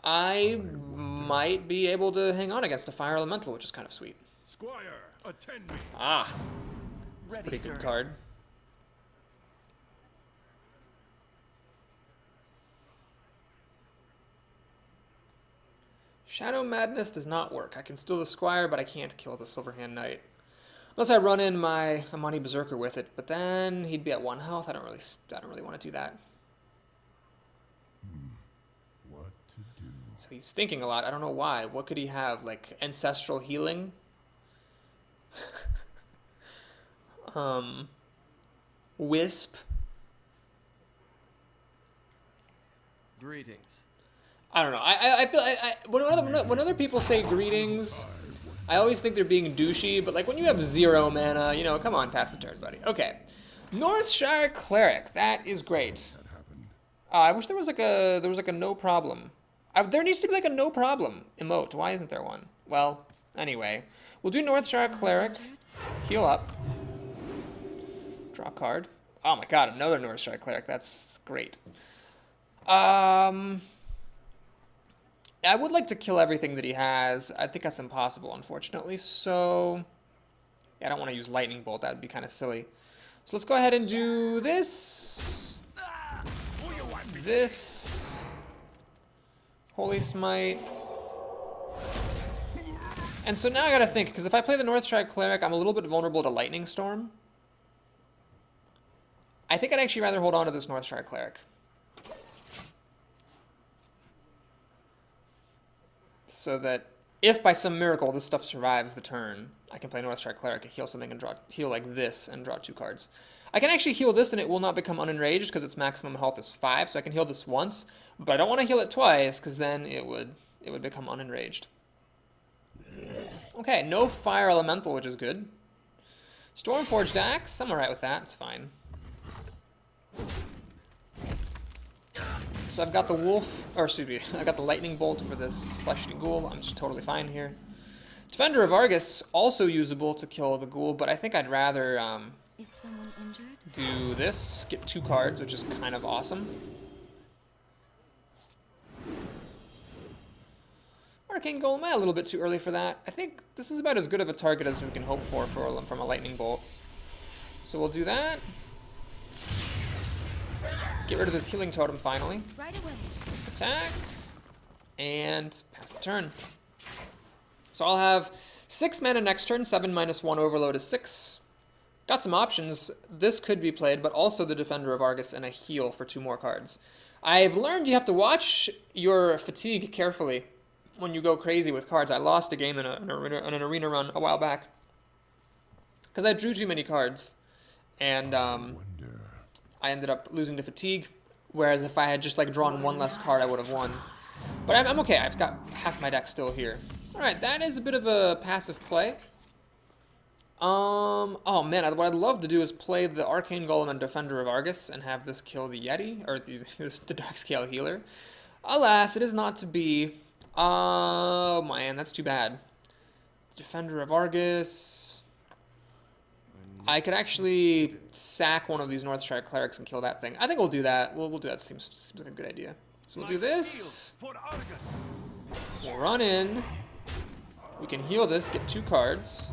I might be able to hang on against a Fire Elemental, which is kind of sweet. Squire, attend me. Ah. Pretty good card. Shadow Madness does not work. I can steal the Squire, but I can't kill the Silverhand Knight. Unless I run in my Amani Berserker with it, but then he'd be at 1 health. I don't really want to do that. What to do? So he's thinking a lot. I don't know why. What could he have? Like Ancestral Healing? Wisp. Greetings. I don't know. I feel when other people say greetings, I always think they're being douchey. But like when you have 0 mana, you know, come on, pass the turn, buddy. Okay, Northshire Cleric. That is great. I wish there was like a no problem. There needs to be like a no problem emote. Why isn't there one? Well, anyway, we'll do Northshire Cleric. Heal up. Draw a card. Oh my god, another Northshire Cleric. That's great. I would like to kill everything that he has. I think that's impossible, unfortunately. So, yeah, I don't want to use Lightning Bolt. That would be kind of silly. So let's go ahead and do this. This. Holy Smite. And so now I gotta think, because if I play the Northshire Cleric, I'm a little bit vulnerable to Lightning Storm. I think I'd actually rather hold on to this Northshire Cleric. So that if by some miracle this stuff survives the turn, I can play Northshire Cleric, heal something, and heal like this and draw 2 cards. I can actually heal this and it will not become unenraged because its maximum health is 5, so I can heal this once, but I don't want to heal it twice because then it would become unenraged. Okay, no Fire Elemental, which is good. Stormforged Axe, I'm alright with that, it's fine. So I've got the wolf, or excuse me, I've got the lightning bolt for this fleshy ghoul. I'm just totally fine here. Defender of Argus, also usable to kill the ghoul, but I think I'd rather Is someone injured? do this, skip 2 cards, which is kind of awesome. Arcane Golem, a little bit too early for that. I think this is about as good of a target as we can hope for from a lightning bolt. So we'll do that. Get rid of this healing totem finally. Right away. Attack. And pass the turn. So I'll have 6 mana next turn. 7 minus 1 overload is 6. Got some options. This could be played, but also the Defender of Argus and a heal for 2 more cards. I've learned you have to watch your fatigue carefully when you go crazy with cards. I lost a game in an arena run a while back because I drew too many cards, and I ended up losing to fatigue, whereas if I had just like drawn 1 less card, I would have won. But I'm okay. I've got half my deck still here. Alright, that is a bit of a passive play. Oh man, what I'd love to do is play the Arcane Golem and Defender of Argus and have this kill the Yeti, or the Darkscale Healer. Alas, it is not to be. Oh man, that's too bad. Defender of Argus. I could actually sack one of these Northshire Clerics and kill that thing. I think we'll do that. We'll do that. Seems like a good idea. So we'll do this. We'll run in. We can heal this, get 2 cards.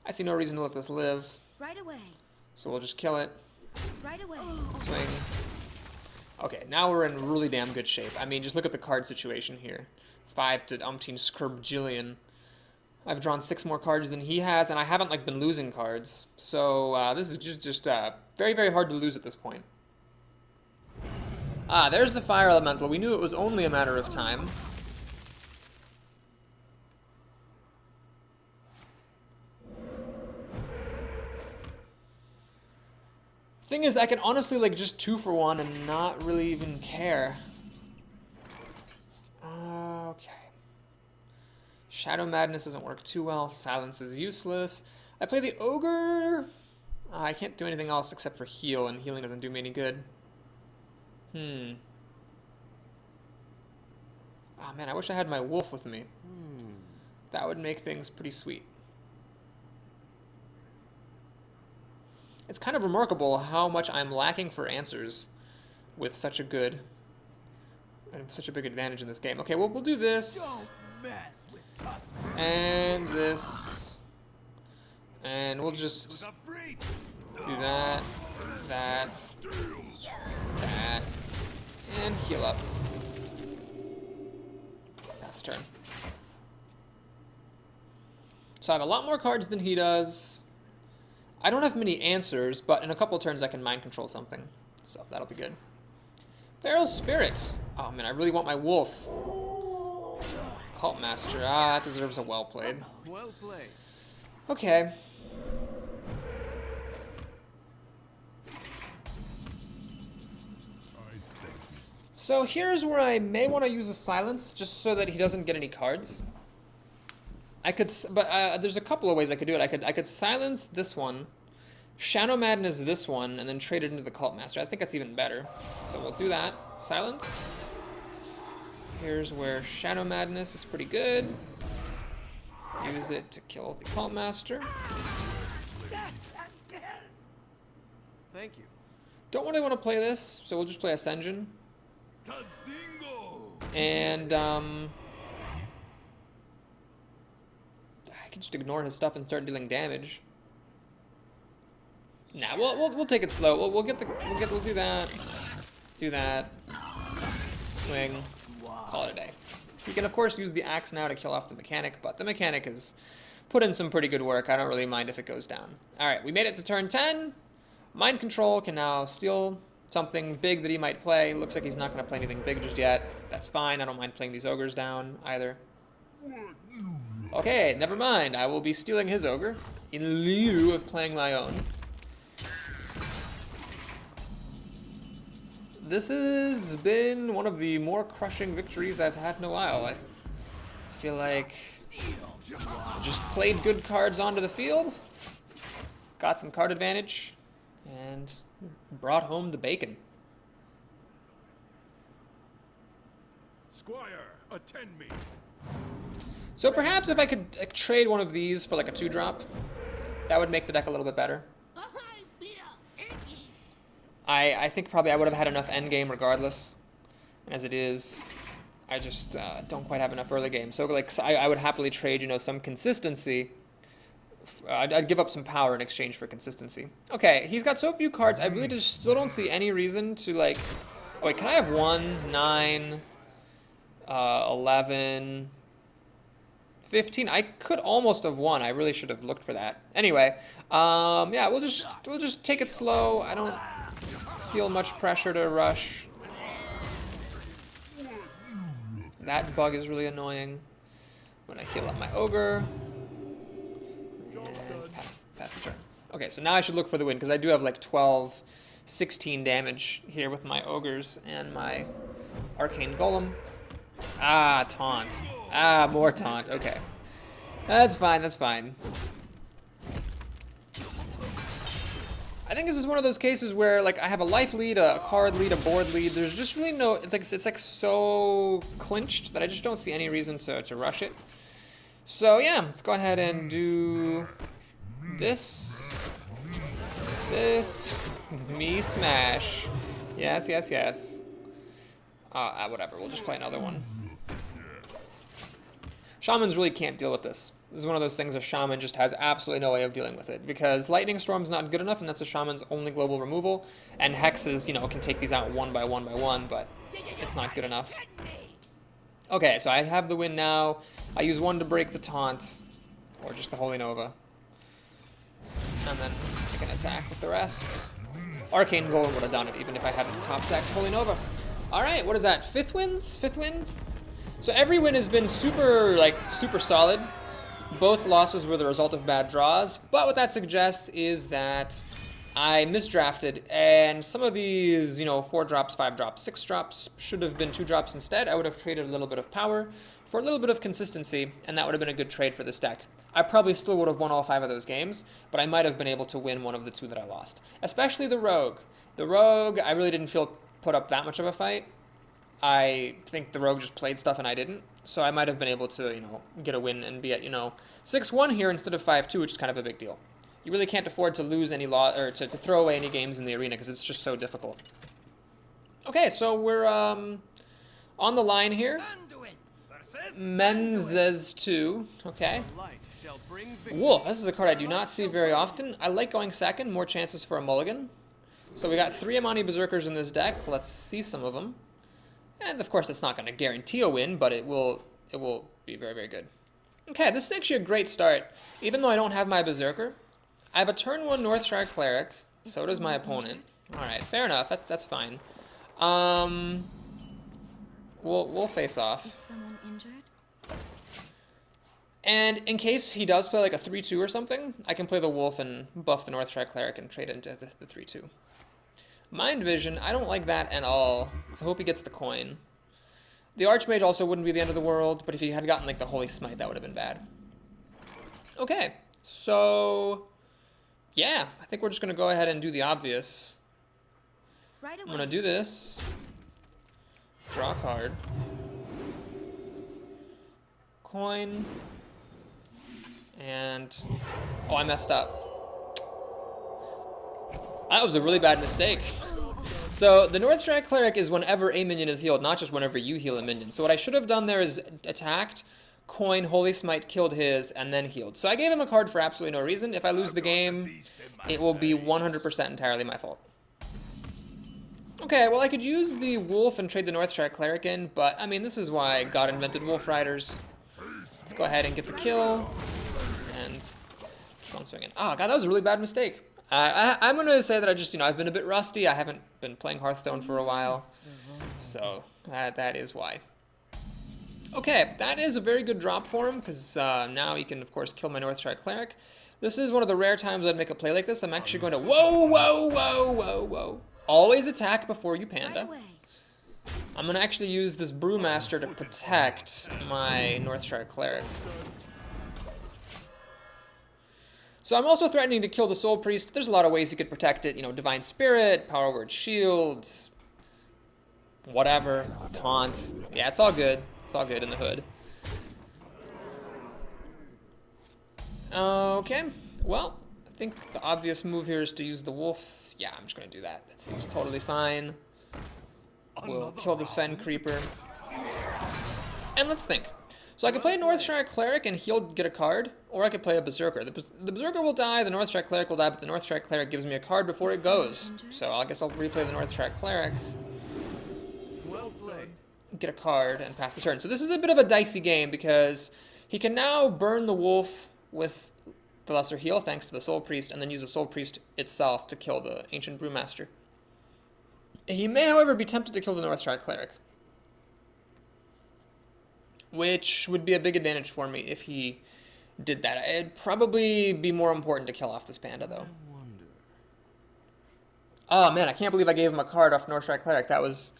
I see no reason to let this live. Right away. So we'll just kill it. Right away. Swing. Okay, now we're in really damn good shape. I mean, just look at the card situation here. 5 to umpteen scurbjillion. I've drawn 6 more cards than he has, and I haven't like been losing cards. So this is just very, very hard to lose at this point. Ah, there's the Fire Elemental. We knew it was only a matter of time. Thing is, I can honestly like just 2 for 1 and not really even care. Okay. Shadow Madness doesn't work too well. Silence is useless. I play the Ogre. I can't do anything else except for heal, and healing doesn't do me any good. Oh man, I wish I had my wolf with me. That would make things pretty sweet. It's kind of remarkable how much I'm lacking for answers with such a good and such a big advantage in this game. Okay, well, we'll do this. And this. And we'll just do that, that, and heal up. That's turn. So I have a lot more cards than he does. I don't have many answers, but in a couple turns I can mind control something. So that'll be good. Feral Spirit. Oh man, I really want my wolf. Cult Master. Ah, it deserves a well played. Well played. Okay. So here's where I may want to use a silence, just so that he doesn't get any cards. I could, but there's a couple of ways I could do it. I could silence this one, Shadow Madness this one, and then trade it into the Cult Master. I think that's even better. So we'll do that. Silence. Here's where Shadow Madness is pretty good. Use it to kill the Cult Master. Thank you. Don't really want to play this, so we'll just play Ascension. And I can just ignore his stuff and start dealing damage. Nah, we'll take it slow. We'll do that. Do that. Swing. Call it a day. You can of course use the axe now to kill off the mechanic, but the mechanic has put in some pretty good work. I don't really mind if it goes down. Alright, we made it to turn 10. Mind Control can now steal something big that he might play. Looks like he's not going to play anything big just yet. That's fine. I don't mind playing these ogres down either. Okay, never mind. I will be stealing his ogre in lieu of playing my own. This has been one of the more crushing victories I've had in a while. I feel like I just played good cards onto the field, got some card advantage, and brought home the bacon. Squire, attend me. So perhaps if I could trade one of these for like a 2-drop, that would make the deck a little bit better. I think probably I would have had enough endgame regardless. And as it is, I just don't quite have enough early game. So like I would happily trade, you know, some consistency. I'd give up some power in exchange for consistency. Okay, he's got so few cards. I really just still don't see any reason to like. Oh wait, can I have 1, 9, 11, 15? I could almost have won. I really should have looked for that. Anyway, yeah, we'll just take it slow. I don't feel much pressure to rush. That bug is really annoying. I'm gonna heal up my ogre. And pass the turn. Okay, so now I should look for the win, because I do have like 12 16 damage here with my ogres and my arcane golem. Ah, taunt. Ah, more taunt. Okay. That's fine, that's fine. I think this is one of those cases where, like, I have a life lead, a card lead, a board lead. There's just really no... It's like so clinched that I just don't see any reason to rush it. So, yeah, let's go ahead and do this. This. Me smash. Yes, yes, yes. Whatever. We'll just play another one. Shamans really can't deal with this. This is one of those things a shaman just has absolutely no way of dealing with it, because Lightning Storm's not good enough, and that's a shaman's only global removal, and hexes, you know, can take these out one by one, but it's not good enough. Okay, so I have the win now. I use one to break the taunt, or just the Holy Nova, and then I can attack with the rest. Arcane Golem would have done it, even if I hadn't top decked Holy Nova. Alright, what is that? Fifth wins? Fifth win? So every win has been super solid. Both losses were the result of bad draws, but what that suggests is that I misdrafted, and some of these, you know, 4 drops, 5 drops, 6 drops should have been 2 drops instead. I would have traded a little bit of power for a little bit of consistency, and that would have been a good trade for this deck. I probably still would have won all 5 of those games, but I might have been able to win one of the 2 that I lost. Especially the Rogue. The Rogue, I really didn't feel put up that much of a fight. I think the Rogue just played stuff and I didn't. So I might have been able to, you know, get a win and be at, you know, 6-1 here instead of 5-2, which is kind of a big deal. You really can't afford to lose any or to throw away any games in the arena because it's just so difficult. Okay, so we're on the line here. Menzies 2. Okay. Wolf, this is a card I do not see very often. I like going second, more chances for a mulligan. So we got 3 Amani Berserkers in this deck. Let's see some of them. And of course, it's not going to guarantee a win, but it will be very, very good. Okay, this is actually a great start. Even though I don't have my Berserker, I have a turn 1 Northshire Cleric. So does my opponent. All right, fair enough. That's fine. We'll face off. Is someone injured? And in case he does play like a 3-2 or something, I can play the Wolf and buff the Northshire Cleric and trade into the 3-2. Mind Vision, I don't like that at all. I hope he gets the coin. The Archmage also wouldn't be the end of the world, but if he had gotten like the Holy Smite, that would have been bad. Okay, so yeah, I think we're just gonna go ahead and do the obvious. Right away. I'm gonna do this. Draw a card. Coin. And oh, I messed up. That was a really bad mistake. So the Northshire Cleric is whenever a minion is healed, not just whenever you heal a minion. So what I should have done there is attacked, coin, Holy Smite, killed his, and then healed. So I gave him a card for absolutely no reason. If I lose the game, it will be 100% entirely my fault. Okay, well I could use the Wolf and trade the Northshire Cleric in, but I mean this is why God invented Wolf Riders. Let's go ahead and get the kill, and keep on swinging. Oh god, that was a really bad mistake. I'm going to say that I just, you know, I've been a bit rusty. I haven't been playing Hearthstone for a while. So that is why. Okay, that is a very good drop for him, because now he can, of course, kill my Northshire Cleric. This is one of the rare times I'd make a play like this. I'm actually going to... Whoa. Always attack before you panda. Right away. I'm going to actually use this Brewmaster to protect my Northshire Cleric. So I'm also threatening to kill the Soul Priest. There's a lot of ways you could protect it. You know, Divine Spirit, Power Word Shield, whatever, Taunt. Yeah, it's all good. It's all good in the hood. Okay, well, I think the obvious move here is to use the Wolf. Yeah, I'm just going to do that. That seems totally fine. We'll kill this Fen Creeper. And let's think. So I could play a Northshire Cleric and he'll get a card, or I could play a Berserker. The Berserker will die, the Northshire Cleric will die, but the Northshire Cleric gives me a card before it goes. So I guess I'll replay the Northshire Cleric. Well played. Get a card and pass the turn. So this is a bit of a dicey game because he can now burn the Wolf with the Lesser Heal thanks to the Soul Priest, and then use the Soul Priest itself to kill the Ancient Brewmaster. He may, however, be tempted to kill the Northshire Cleric, which would be a big advantage for me if he did that. It'd probably be more important to kill off this panda, though. Oh man, I can't believe I gave him a card off Northside Cleric. That was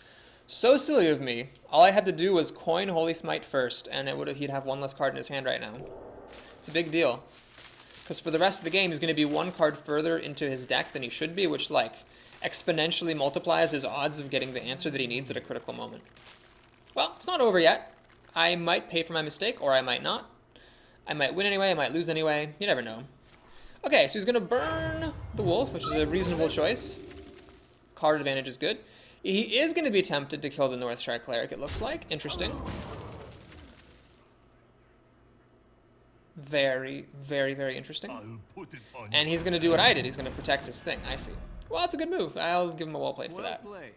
so silly of me. All I had to do was coin Holy Smite first, and he'd have one less card in his hand right now. It's a big deal. Because for the rest of the game, he's going to be one card further into his deck than he should be, which, like, exponentially multiplies his odds of getting the answer that he needs at a critical moment. Well, it's not over yet. I might pay for my mistake, or I might not. I might win anyway, I might lose anyway. You never know. Okay, so he's going to burn the wolf, which is a reasonable choice. Card advantage is good. He is going to be tempted to kill the Northshire Cleric, it looks like. Interesting. Very, very, very interesting. I'll put it on And he's going to do what I did. He's going to protect his thing. I see. Well, that's a good move. I'll give him a well played for that. Well played.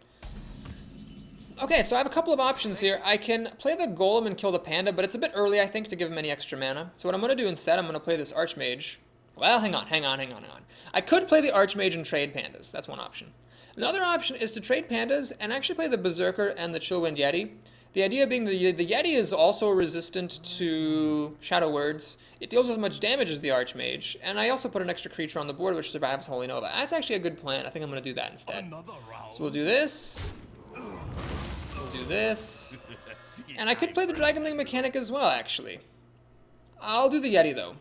Okay, so I have a couple of options here. I can play the Golem and kill the Panda, but it's a bit early, I think, to give him any extra mana. So what I'm going to do instead, I'm going to play this Archmage. Well, hang on. I could play the Archmage and trade Pandas. That's one option. Another option is to trade Pandas and actually play the Berserker and the Chillwind Yeti. The idea being the Yeti is also resistant to Shadow Words. It deals as much damage as the Archmage, and I also put an extra creature on the board which survives Holy Nova. That's actually a good plan. I think I'm going to do that instead. another round. So we'll do this. We'll do this. And I could play the Dragonling mechanic as well, actually. I'll do the Yeti, though.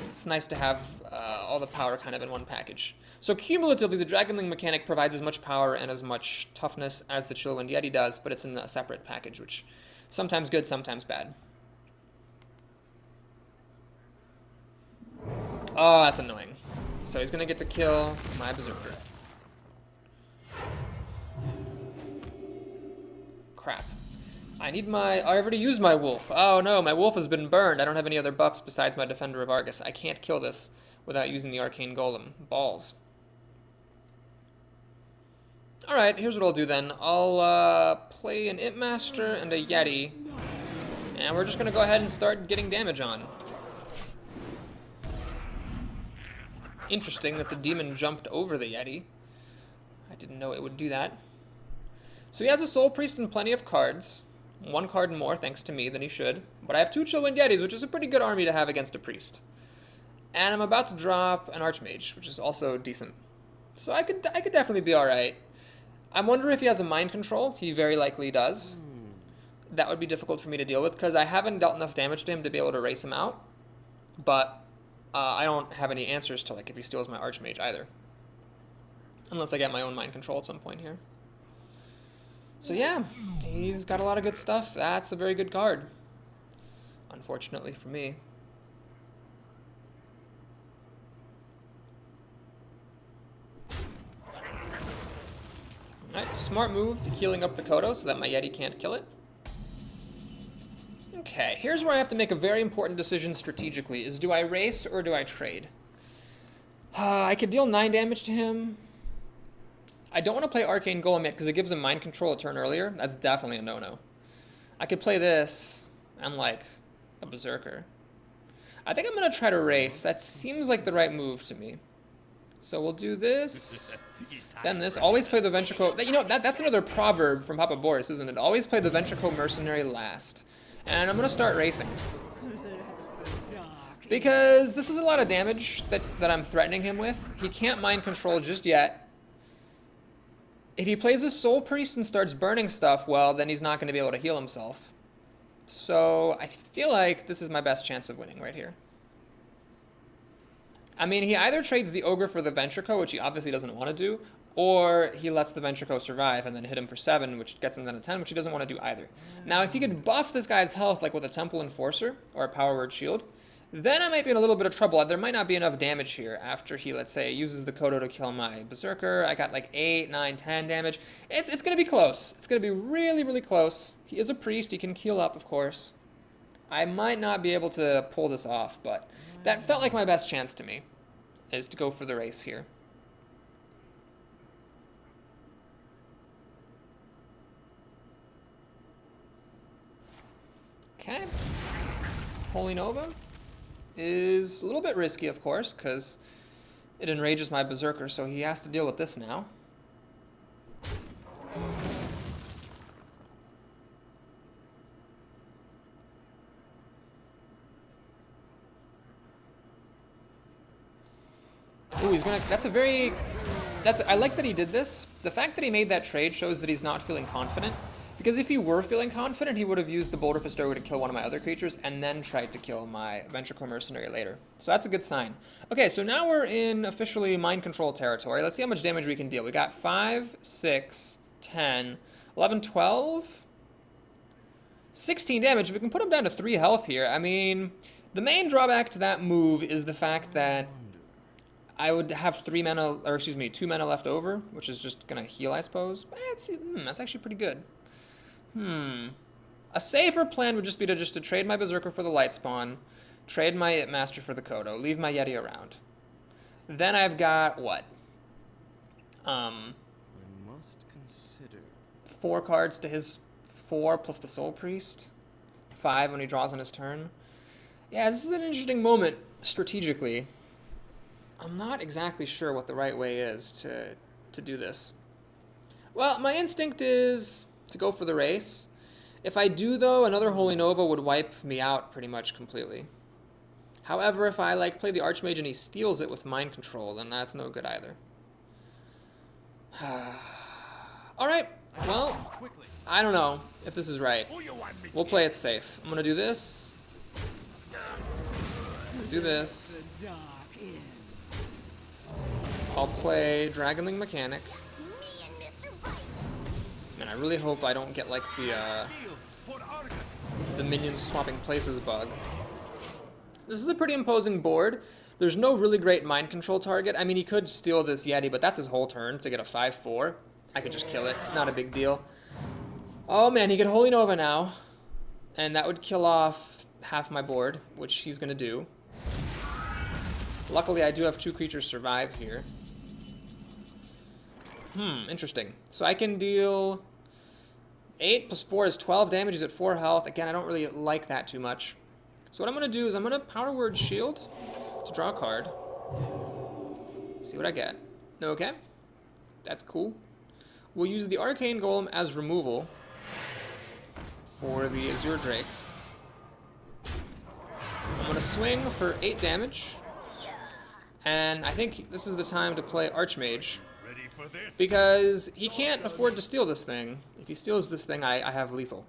It's nice to have all the power kind of in one package. So cumulatively, the Dragonling mechanic provides as much power and as much toughness as the Chillwind Yeti does, but it's in a separate package, which sometimes good, sometimes bad. Oh, that's annoying. So he's going to get to kill my Berserker. Crap. I already used my wolf. Oh no, my wolf has been burned. I don't have any other buffs besides my Defender of Argus. I can't kill this without using the Arcane Golem. Balls. Alright, here's what I'll do then. I'll play an Imp Master and a Yeti. And we're just going to go ahead and start getting damage on. Interesting that the demon jumped over the Yeti. I didn't know it would do that. So he has a Soul Priest and plenty of cards. One card more, thanks to me, than he should. But I have two Chillwind Yetis, which is a pretty good army to have against a Priest. And I'm about to drop an Archmage, which is also decent. So I could definitely be alright. I'm wondering if he has a Mind Control. He very likely does. That would be difficult for me to deal with, because I haven't dealt enough damage to him to be able to race him out. But I don't have any answers to, like, if he steals my Archmage either. Unless I get my own Mind Control at some point here. So yeah, he's got a lot of good stuff. That's a very good card. Unfortunately for me. Alright, smart move, healing up the Kodo so that my Yeti can't kill it. Okay, here's where I have to make a very important decision strategically, is do I race or do I trade? I could deal 9 damage to him. I don't want to play Arcane Golem yet because it gives him Mind Control a turn earlier. That's definitely a no-no. I could play this and, like, a Berserker. I think I'm going to try to race. That seems like the right move to me. So we'll do this, then this. Always play the Ventrico. You know, that's another proverb from Papa Boris, isn't it? Always play the Ventrico Mercenary last. And I'm going to start racing. Because this is a lot of damage that I'm threatening him with. He can't Mind Control just yet. If he plays a Soul Priest and starts burning stuff, well, then he's not going to be able to heal himself. So I feel like this is my best chance of winning right here. I mean, he either trades the Ogre for the Ventrico, which he obviously doesn't want to do, or he lets the Ventrico survive and then hit him for 7, which gets him down to 10, which he doesn't want to do either. Now, if he could buff this guy's health, like with a Temple Enforcer or a Power Word Shield, then I might be in a little bit of trouble. There might not be enough damage here after he, let's say, uses the Kodo to kill my Berserker. I got like 8, 9, 10 damage. It's going to be close. It's going to be really, really close. He is a priest. He can heal up, of course. I might not be able to pull this off, but that felt like my best chance to me, is to go for the race here. Okay. Holy Nova is a little bit risky, of course, because it enrages my Berserker, so he has to deal with this now. Ooh, he's gonna... That's a very I like that he did this. The fact that he made that trade shows that he's not feeling confident. Because if he were feeling confident, he would have used the Boulder Fistoga to kill one of my other creatures and then tried to kill my Ventricle Mercenary later. So that's a good sign. Okay, so now we're in officially mind control territory. Let's see how much damage we can deal. We got 5, 6, 10, 11, 12, 16 damage. We can put him down to 3 health here. I mean, the main drawback to that move is the fact that I would have 2 mana left over, which is just gonna heal, I suppose. That's actually pretty good. A safer plan would just be to trade my Berserker for the Light Spawn, trade my Master for the Kodo, leave my Yeti around. Then I've got what? I must consider. 4 cards to his 4 plus the Soul Priest. 5 when he draws on his turn. Yeah, this is an interesting moment strategically. I'm not exactly sure what the right way is to do this. Well, my instinct is to go for the race. If I do, though, another Holy Nova would wipe me out pretty much completely. However, if I play the Archmage and he steals it with Mind Control, then that's no good either. Alright, well, I don't know if this is right. We'll play it safe. I'm gonna do this. Do this. I'll play Dragonling Mechanic. And I really hope I don't get the minions swapping places bug. This is a pretty imposing board. There's no really great mind control target. I mean, he could steal this Yeti, but that's his whole turn to get a 5/4. I could just kill it. Not a big deal. Oh man, he could Holy Nova now. And that would kill off half my board, which he's gonna do. Luckily, I do have 2 creatures survive here. Interesting. So I can deal 8 plus 4 is 12 damage. He's at 4 health. Again, I don't really like that too much. So what I'm going to do is I'm going to Power Word Shield to draw a card. See what I get. Okay. That's cool. We'll use the Arcane Golem as removal for the Azure Drake. I'm going to swing for 8 damage. And I think this is the time to play Archmage. Because he can't afford to steal this thing. If he steals this thing, I have lethal.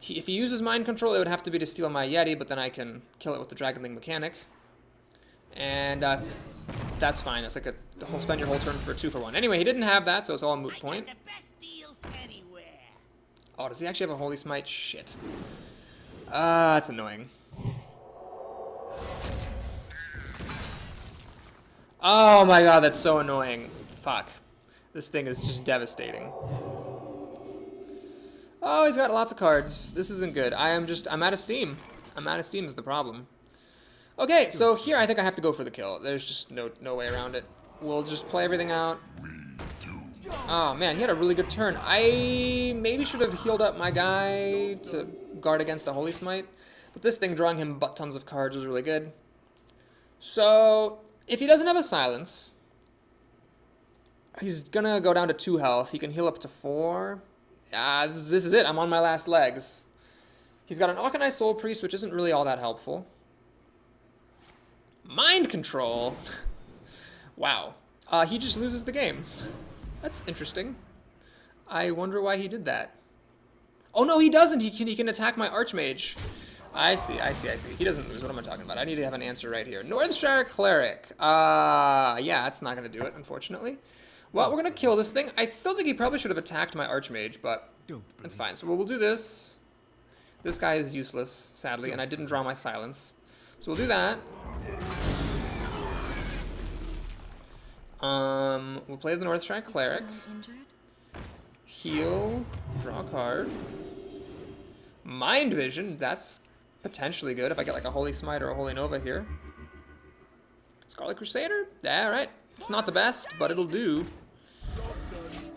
If he uses Mind Control, it would have to be to steal my Yeti, but then I can kill it with the Dragonling Mechanic. And that's fine. That's like spend your whole turn for a 2-for-1. Anyway, he didn't have that, so it's all a moot point. Oh, does he actually have a Holy Smite? Shit. That's annoying. Oh my god, that's so annoying. Fuck. This thing is just devastating. Oh, he's got lots of cards. This isn't good. I'm out of steam. I'm out of steam is the problem. Okay, so here I think I have to go for the kill. There's just no way around it. We'll just play everything out. Oh man, he had a really good turn. I maybe should have healed up my guy to guard against a Holy Smite. But this thing drawing him tons of cards was really good. So, if he doesn't have a silence, he's gonna go down to 2 health. He can heal up to 4. This is it. I'm on my last legs. He's got an Auchenai Soul Priest, which isn't really all that helpful. Mind Control? Wow. He just loses the game. That's interesting. I wonder why he did that. Oh no, he doesn't. He can attack my Archmage. I see. He doesn't lose. What am I talking about? I need to have an answer right here. Northshire Cleric. Yeah, that's not going to do it, unfortunately. Well, we're going to kill this thing. I still think he probably should have attacked my Archmage, but that's fine. So we'll do this. This guy is useless, sadly, and I didn't draw my silence. So we'll do that. We'll play the Northshire Cleric. Heal. Draw a card. Mind Vision. That's potentially good if I get like a Holy Smite or a Holy Nova here. Scarlet Crusader? Yeah, alright. It's not the best, but it'll do.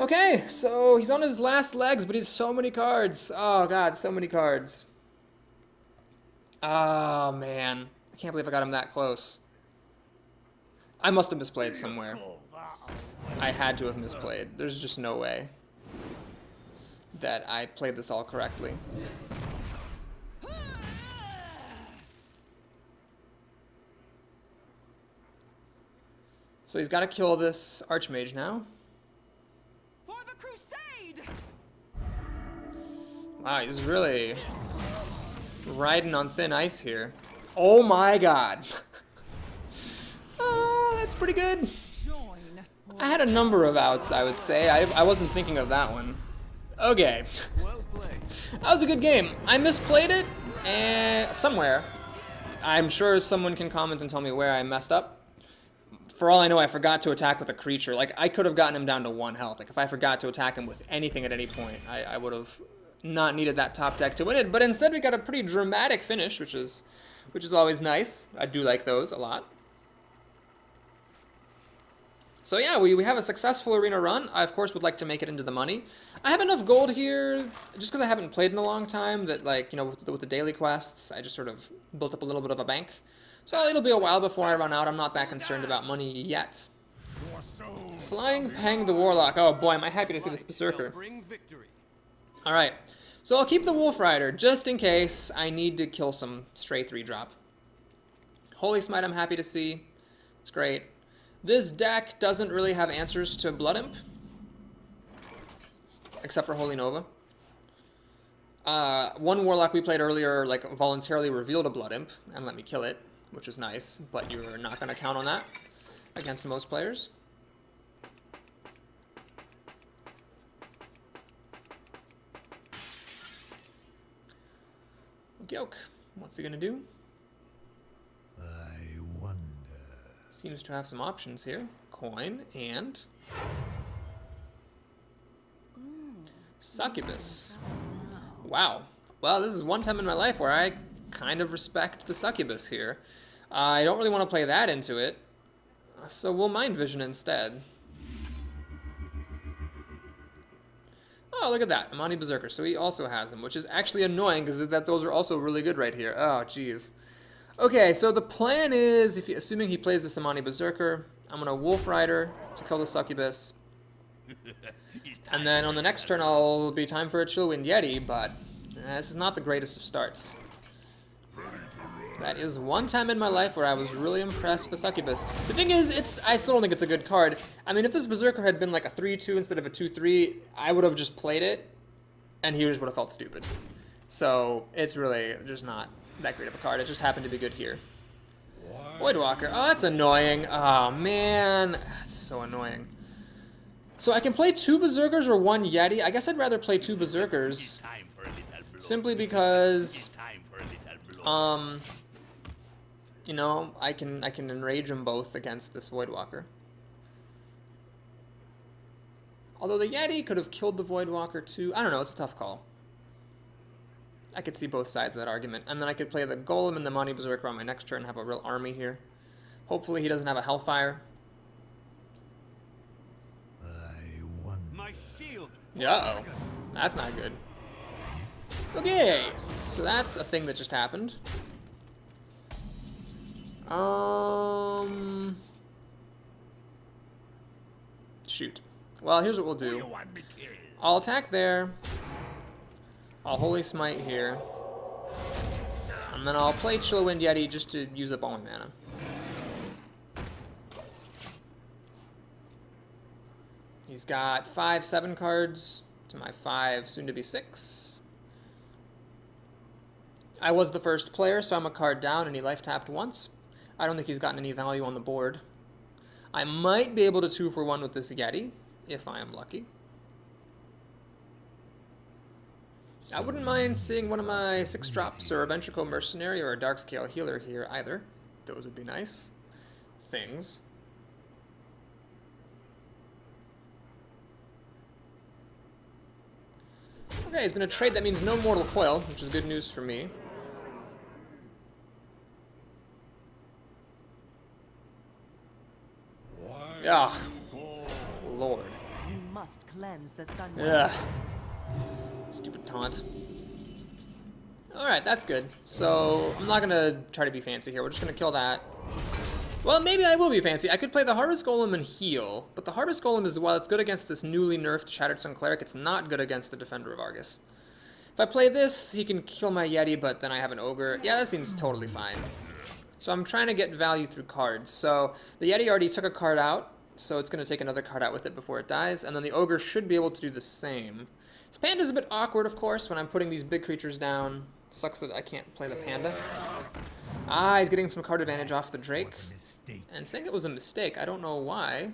Okay, so he's on his last legs, but he's so many cards. Oh god, so many cards. Oh man. I can't believe I got him that close. I must have misplayed somewhere. I had to have misplayed. There's just no way that I played this all correctly. So he's got to kill this Archmage now. crusade! Wow, he's really riding on thin ice here. Oh my god. That's pretty good. Join. I had a number of outs, I would say. I wasn't thinking of that one. Okay. Well played. That was a good game. I misplayed it somewhere. I'm sure someone can comment and tell me where I messed up. For all I know, I forgot to attack with a creature. Like, I could have gotten him down to 1 health. Like, if I forgot to attack him with anything at any point, I would have not needed that top deck to win it. But instead, we got a pretty dramatic finish, which is always nice. I do like those a lot. So yeah, we have a successful arena run. I, of course, would like to make it into the money. I have enough gold here, just because I haven't played in a long time, that, like, you know, with the daily quests, I just sort of built up a little bit of a bank. So it'll be a while before I run out. I'm not that concerned about money yet. Flying Pang the Warlock. Oh boy, am I happy to see this Berserker. Bring victory. Alright, so I'll keep the Wolf Rider, just in case I need to kill some stray 3-drop. Holy Smite I'm happy to see. It's great. This deck doesn't really have answers to Blood Imp, except for Holy Nova. One Warlock we played earlier, like, voluntarily revealed a Blood Imp and let me kill it, which is nice, but you're not going to count on that against most players. Yoke, what's he going to do? I wonder. Seems to have some options here. Coin and Succubus. Wow. Well, this is one time in my life where I kind of respect the Succubus here. I don't really want to play that into it, so we'll Mind Vision instead. Oh, look at that. Amani Berserker. So he also has him, which is actually annoying because those are also really good right here. Oh, jeez. Okay, so the plan is, assuming he plays this Amani Berserker, I'm going to Wolf Rider to kill the Succubus. And then on the next turn, it'll be time for a Chillwind Yeti, but this is not the greatest of starts. That is one time in my life where I was really impressed with Succubus. The thing is, I still don't think it's a good card. I mean, if this Berserker had been like a 3-2 instead of a 2-3, I would have just played it, and he just would have felt stupid. So it's really just not that great of a card. It just happened to be good here. Voidwalker. Oh, that's annoying. Oh, man. That's so annoying. So I can play 2 Berserkers or 1 Yeti. I guess I'd rather play 2 Berserkers. Simply because, you know, I can enrage them both against this Voidwalker. Although the Yeti could have killed the Voidwalker too. I don't know, it's a tough call. I could see both sides of that argument. And then I could play the Golem and the Amani Berserker on my next turn and have a real army here. Hopefully he doesn't have a Hellfire. I wonder. My shield. Uh-oh. That's not good. Okay, so that's a thing that just happened. Shoot. Well, here's what we'll do. I'll attack there. I'll Holy Smite here. And then I'll play Chillwind Yeti just to use up all my mana. He's got 5, 7 cards to my 5, soon to be 6. I was the first player, so I'm a card down, and he life tapped once. I don't think he's gotten any value on the board. I might be able to 2-for-1 with this Yeti, if I am lucky. I wouldn't mind seeing one of my 6-drops, or a Ventricle Mercenary, or a Darkscale Healer here either. Those would be nice things. Okay, he's going to trade. That means no Mortal Coil, which is good news for me. Yeah. Lord. We must cleanse the sun. Yeah. Stupid taunt. Alright, that's good. So, I'm not going to try to be fancy here. We're just going to kill that. Well, maybe I will be fancy. I could play the Harvest Golem and heal. But the Harvest Golem is, while it's good against this newly nerfed Shattered Sun Cleric, it's not good against the Defender of Argus. If I play this, he can kill my Yeti, but then I have an Ogre. Yeah, that seems totally fine. So I'm trying to get value through cards. So the Yeti already took a card out so it's going to take another card out with it before it dies, and then the ogre should be able to do the same. This panda's a bit awkward, of course, when I'm putting these big creatures down. Sucks that I can't play the panda. Ah, he's getting some card advantage off the Drake. Was a mistake. And saying it was a mistake, I don't know why.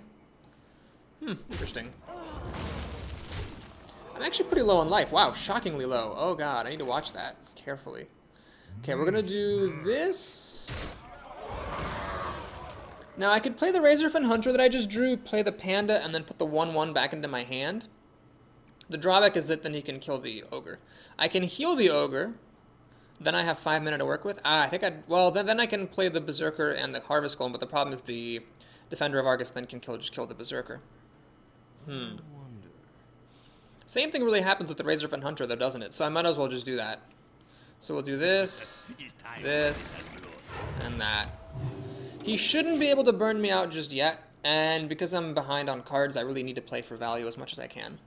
Interesting. I'm actually pretty low on life. Wow, shockingly low. Oh god, I need to watch that carefully. Okay, we're gonna do this. Now I could play the Razorfin Hunter that I just drew, play the panda, and then put the 1/1 back into my hand. The drawback is that then he can kill the ogre. I can heal the ogre. Then I have 5 mana to work with. I think well, then I can play the Berserker and the Harvest Golem, but the problem is the Defender of Argus then can just kill the Berserker. Same thing really happens with the Razorfin Hunter, though, doesn't it? So I might as well just do that. So we'll do this, this, and that. He shouldn't be able to burn me out just yet, and because I'm behind on cards, I really need to play for value as much as I can.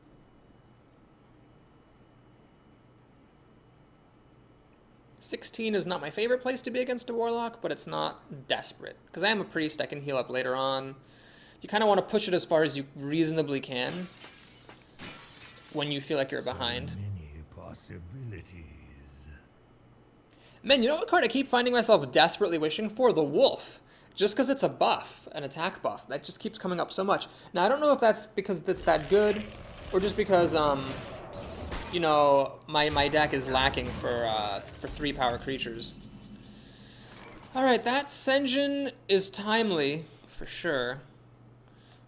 $16 is not my favorite place to be against a Warlock, but it's not desperate. Because I am a Priest, I can heal up later on. You kind of want to push it as far as you reasonably can when you feel like you're behind. Many possibilities. Man, you know what card I keep finding myself desperately wishing for? The Wolf. Just because it's a buff, an attack buff. That just keeps coming up so much. Now, I don't know if that's because it's that good, or just because, you know, my deck is lacking for 3 power creatures. Alright, that Senjin is timely, for sure.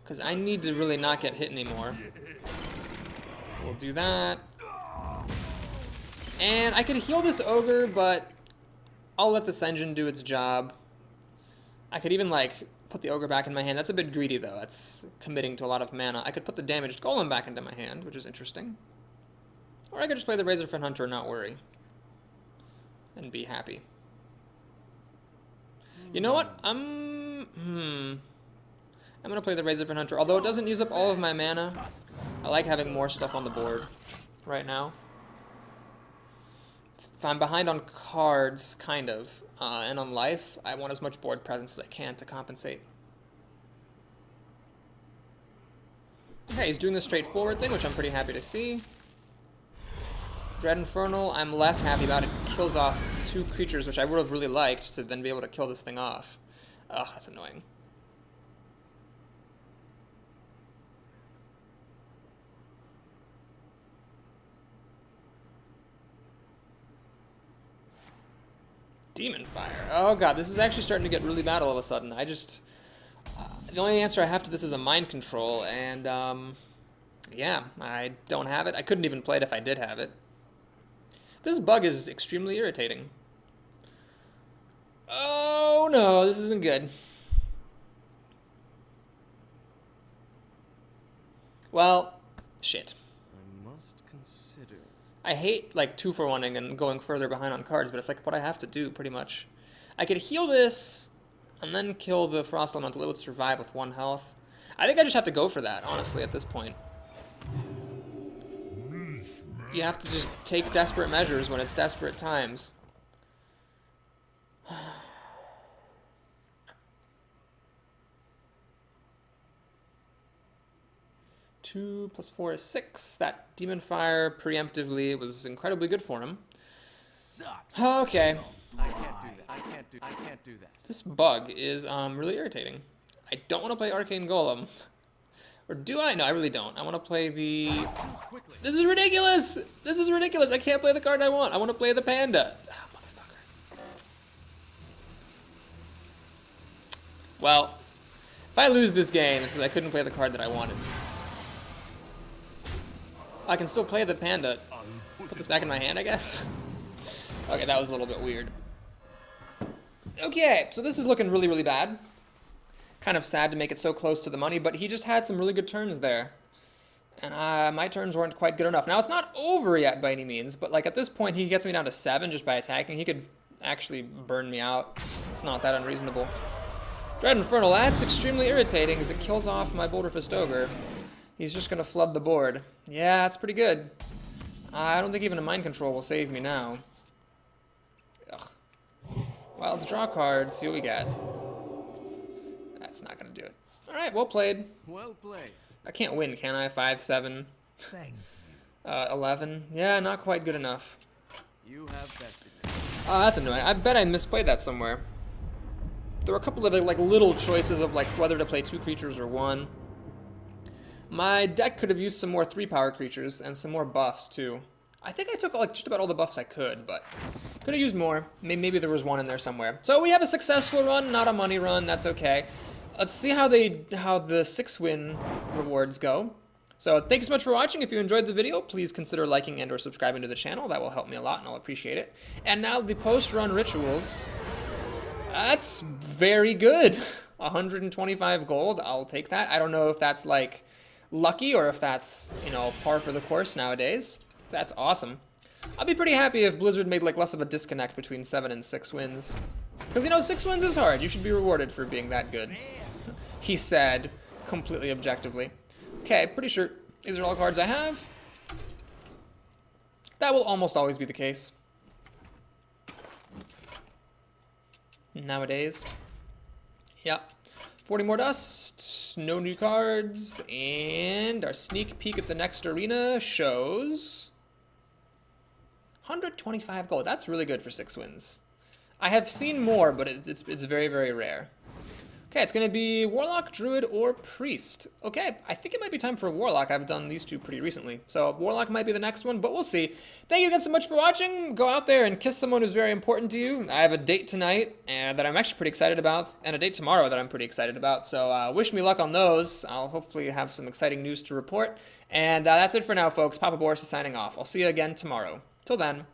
Because I need to really not get hit anymore. We'll do that. And I could heal this ogre, but I'll let the Senjin do its job. I could even, like, put the ogre back in my hand. That's a bit greedy, though. That's committing to a lot of mana. I could put the damaged golem back into my hand, which is interesting. Or I could just play the Razorfin Hunter and not worry. And be happy. You know what? I'm gonna play the Razorfin Hunter, although it doesn't use up all of my mana. I like having more stuff on the board right now. If I'm behind on cards, kind of, and on life, I want as much board presence as I can to compensate. Okay, he's doing the straightforward thing, which I'm pretty happy to see. Dread Infernal, I'm less happy about. It kills off 2 creatures, which I would have really liked to then be able to kill this thing off. Ugh, that's annoying. Demon Fire. Oh god, this is actually starting to get really bad all of a sudden. I just... the only answer I have to this is a Mind Control, and, yeah, I don't have it. I couldn't even play it if I did have it. This bug is extremely irritating. Oh no, this isn't good. Well, shit. I must consider. I hate, like, 2-for-1ing and going further behind on cards, but it's like what I have to do, pretty much. I could heal this, and then kill the Frost Elemental. It would survive with 1 health. I think I just have to go for that, honestly, at this point. You have to just take desperate measures when it's desperate times. 2 + 4 is 6. That Demon Fire preemptively was incredibly good for him. Okay. I can't do that. I can't do that. This bug is really irritating. I don't want to play Arcane Golem. Or do I? No, I really don't. I want to play the... This is ridiculous! This is ridiculous! I can't play the card I want. I want to play the panda. Ah, motherfucker. Well, if I lose this game, it's because I couldn't play the card that I wanted. I can still play the panda. Put this back in my hand, I guess. Okay, that was a little bit weird. Okay, so this is looking really, really bad. Kind of sad to make it so close to the money, but he just had some really good turns there. And my turns weren't quite good enough. Now, it's not over yet by any means, but like at this point, he gets me down to 7 just by attacking. He could actually burn me out. It's not that unreasonable. Dread Infernal, that's extremely irritating as it kills off my Boulder Fist Ogre. He's just going to flood the board. Yeah, that's pretty good. I don't think even a Mind Control will save me now. Ugh. Well, let's draw cards, see what we got. That's not going to do it. All right, well played. Well played. I can't win, can I? 5, 7, Thank you. 11. Yeah, not quite good enough. You have bested me. Oh, that's annoying. I bet I misplayed that somewhere. There were a couple of like little choices of like whether to play 2 creatures or 1. My deck could have used some more 3-power creatures and some more buffs too. I think I took like just about all the buffs I could, but could have used more. Maybe there was one in there somewhere. So we have a successful run, not a money run. That's okay. Let's see how the 6-win rewards go. So thank you so much for watching. If you enjoyed the video, please consider liking and or subscribing to the channel. That will help me a lot and I'll appreciate it. And now the post-run rituals. That's very good. 125 gold. I'll take that. I don't know if that's like lucky or if that's, you know, par for the course nowadays. That's awesome. I'll be pretty happy if Blizzard made like less of a disconnect between 7 and 6 wins. Because, you know, 6 wins is hard. You should be rewarded for being that good. He said, completely objectively. Okay, pretty sure these are all cards I have. That will almost always be the case nowadays. Yep. 40 more dust, no new cards, and our sneak peek at the next arena shows 125 gold. That's really good for 6 wins. I have seen more, but it's very, very rare. Okay, it's going to be Warlock, Druid, or Priest. Okay, I think it might be time for a Warlock. I've done these 2 pretty recently. So Warlock might be the next one, but we'll see. Thank you again so much for watching. Go out there and kiss someone who's very important to you. I have a date tonight that I'm actually pretty excited about, and a date tomorrow that I'm pretty excited about. So wish me luck on those. I'll hopefully have some exciting news to report. And that's it for now, folks. Papa Boris is signing off. I'll see you again tomorrow. Till then.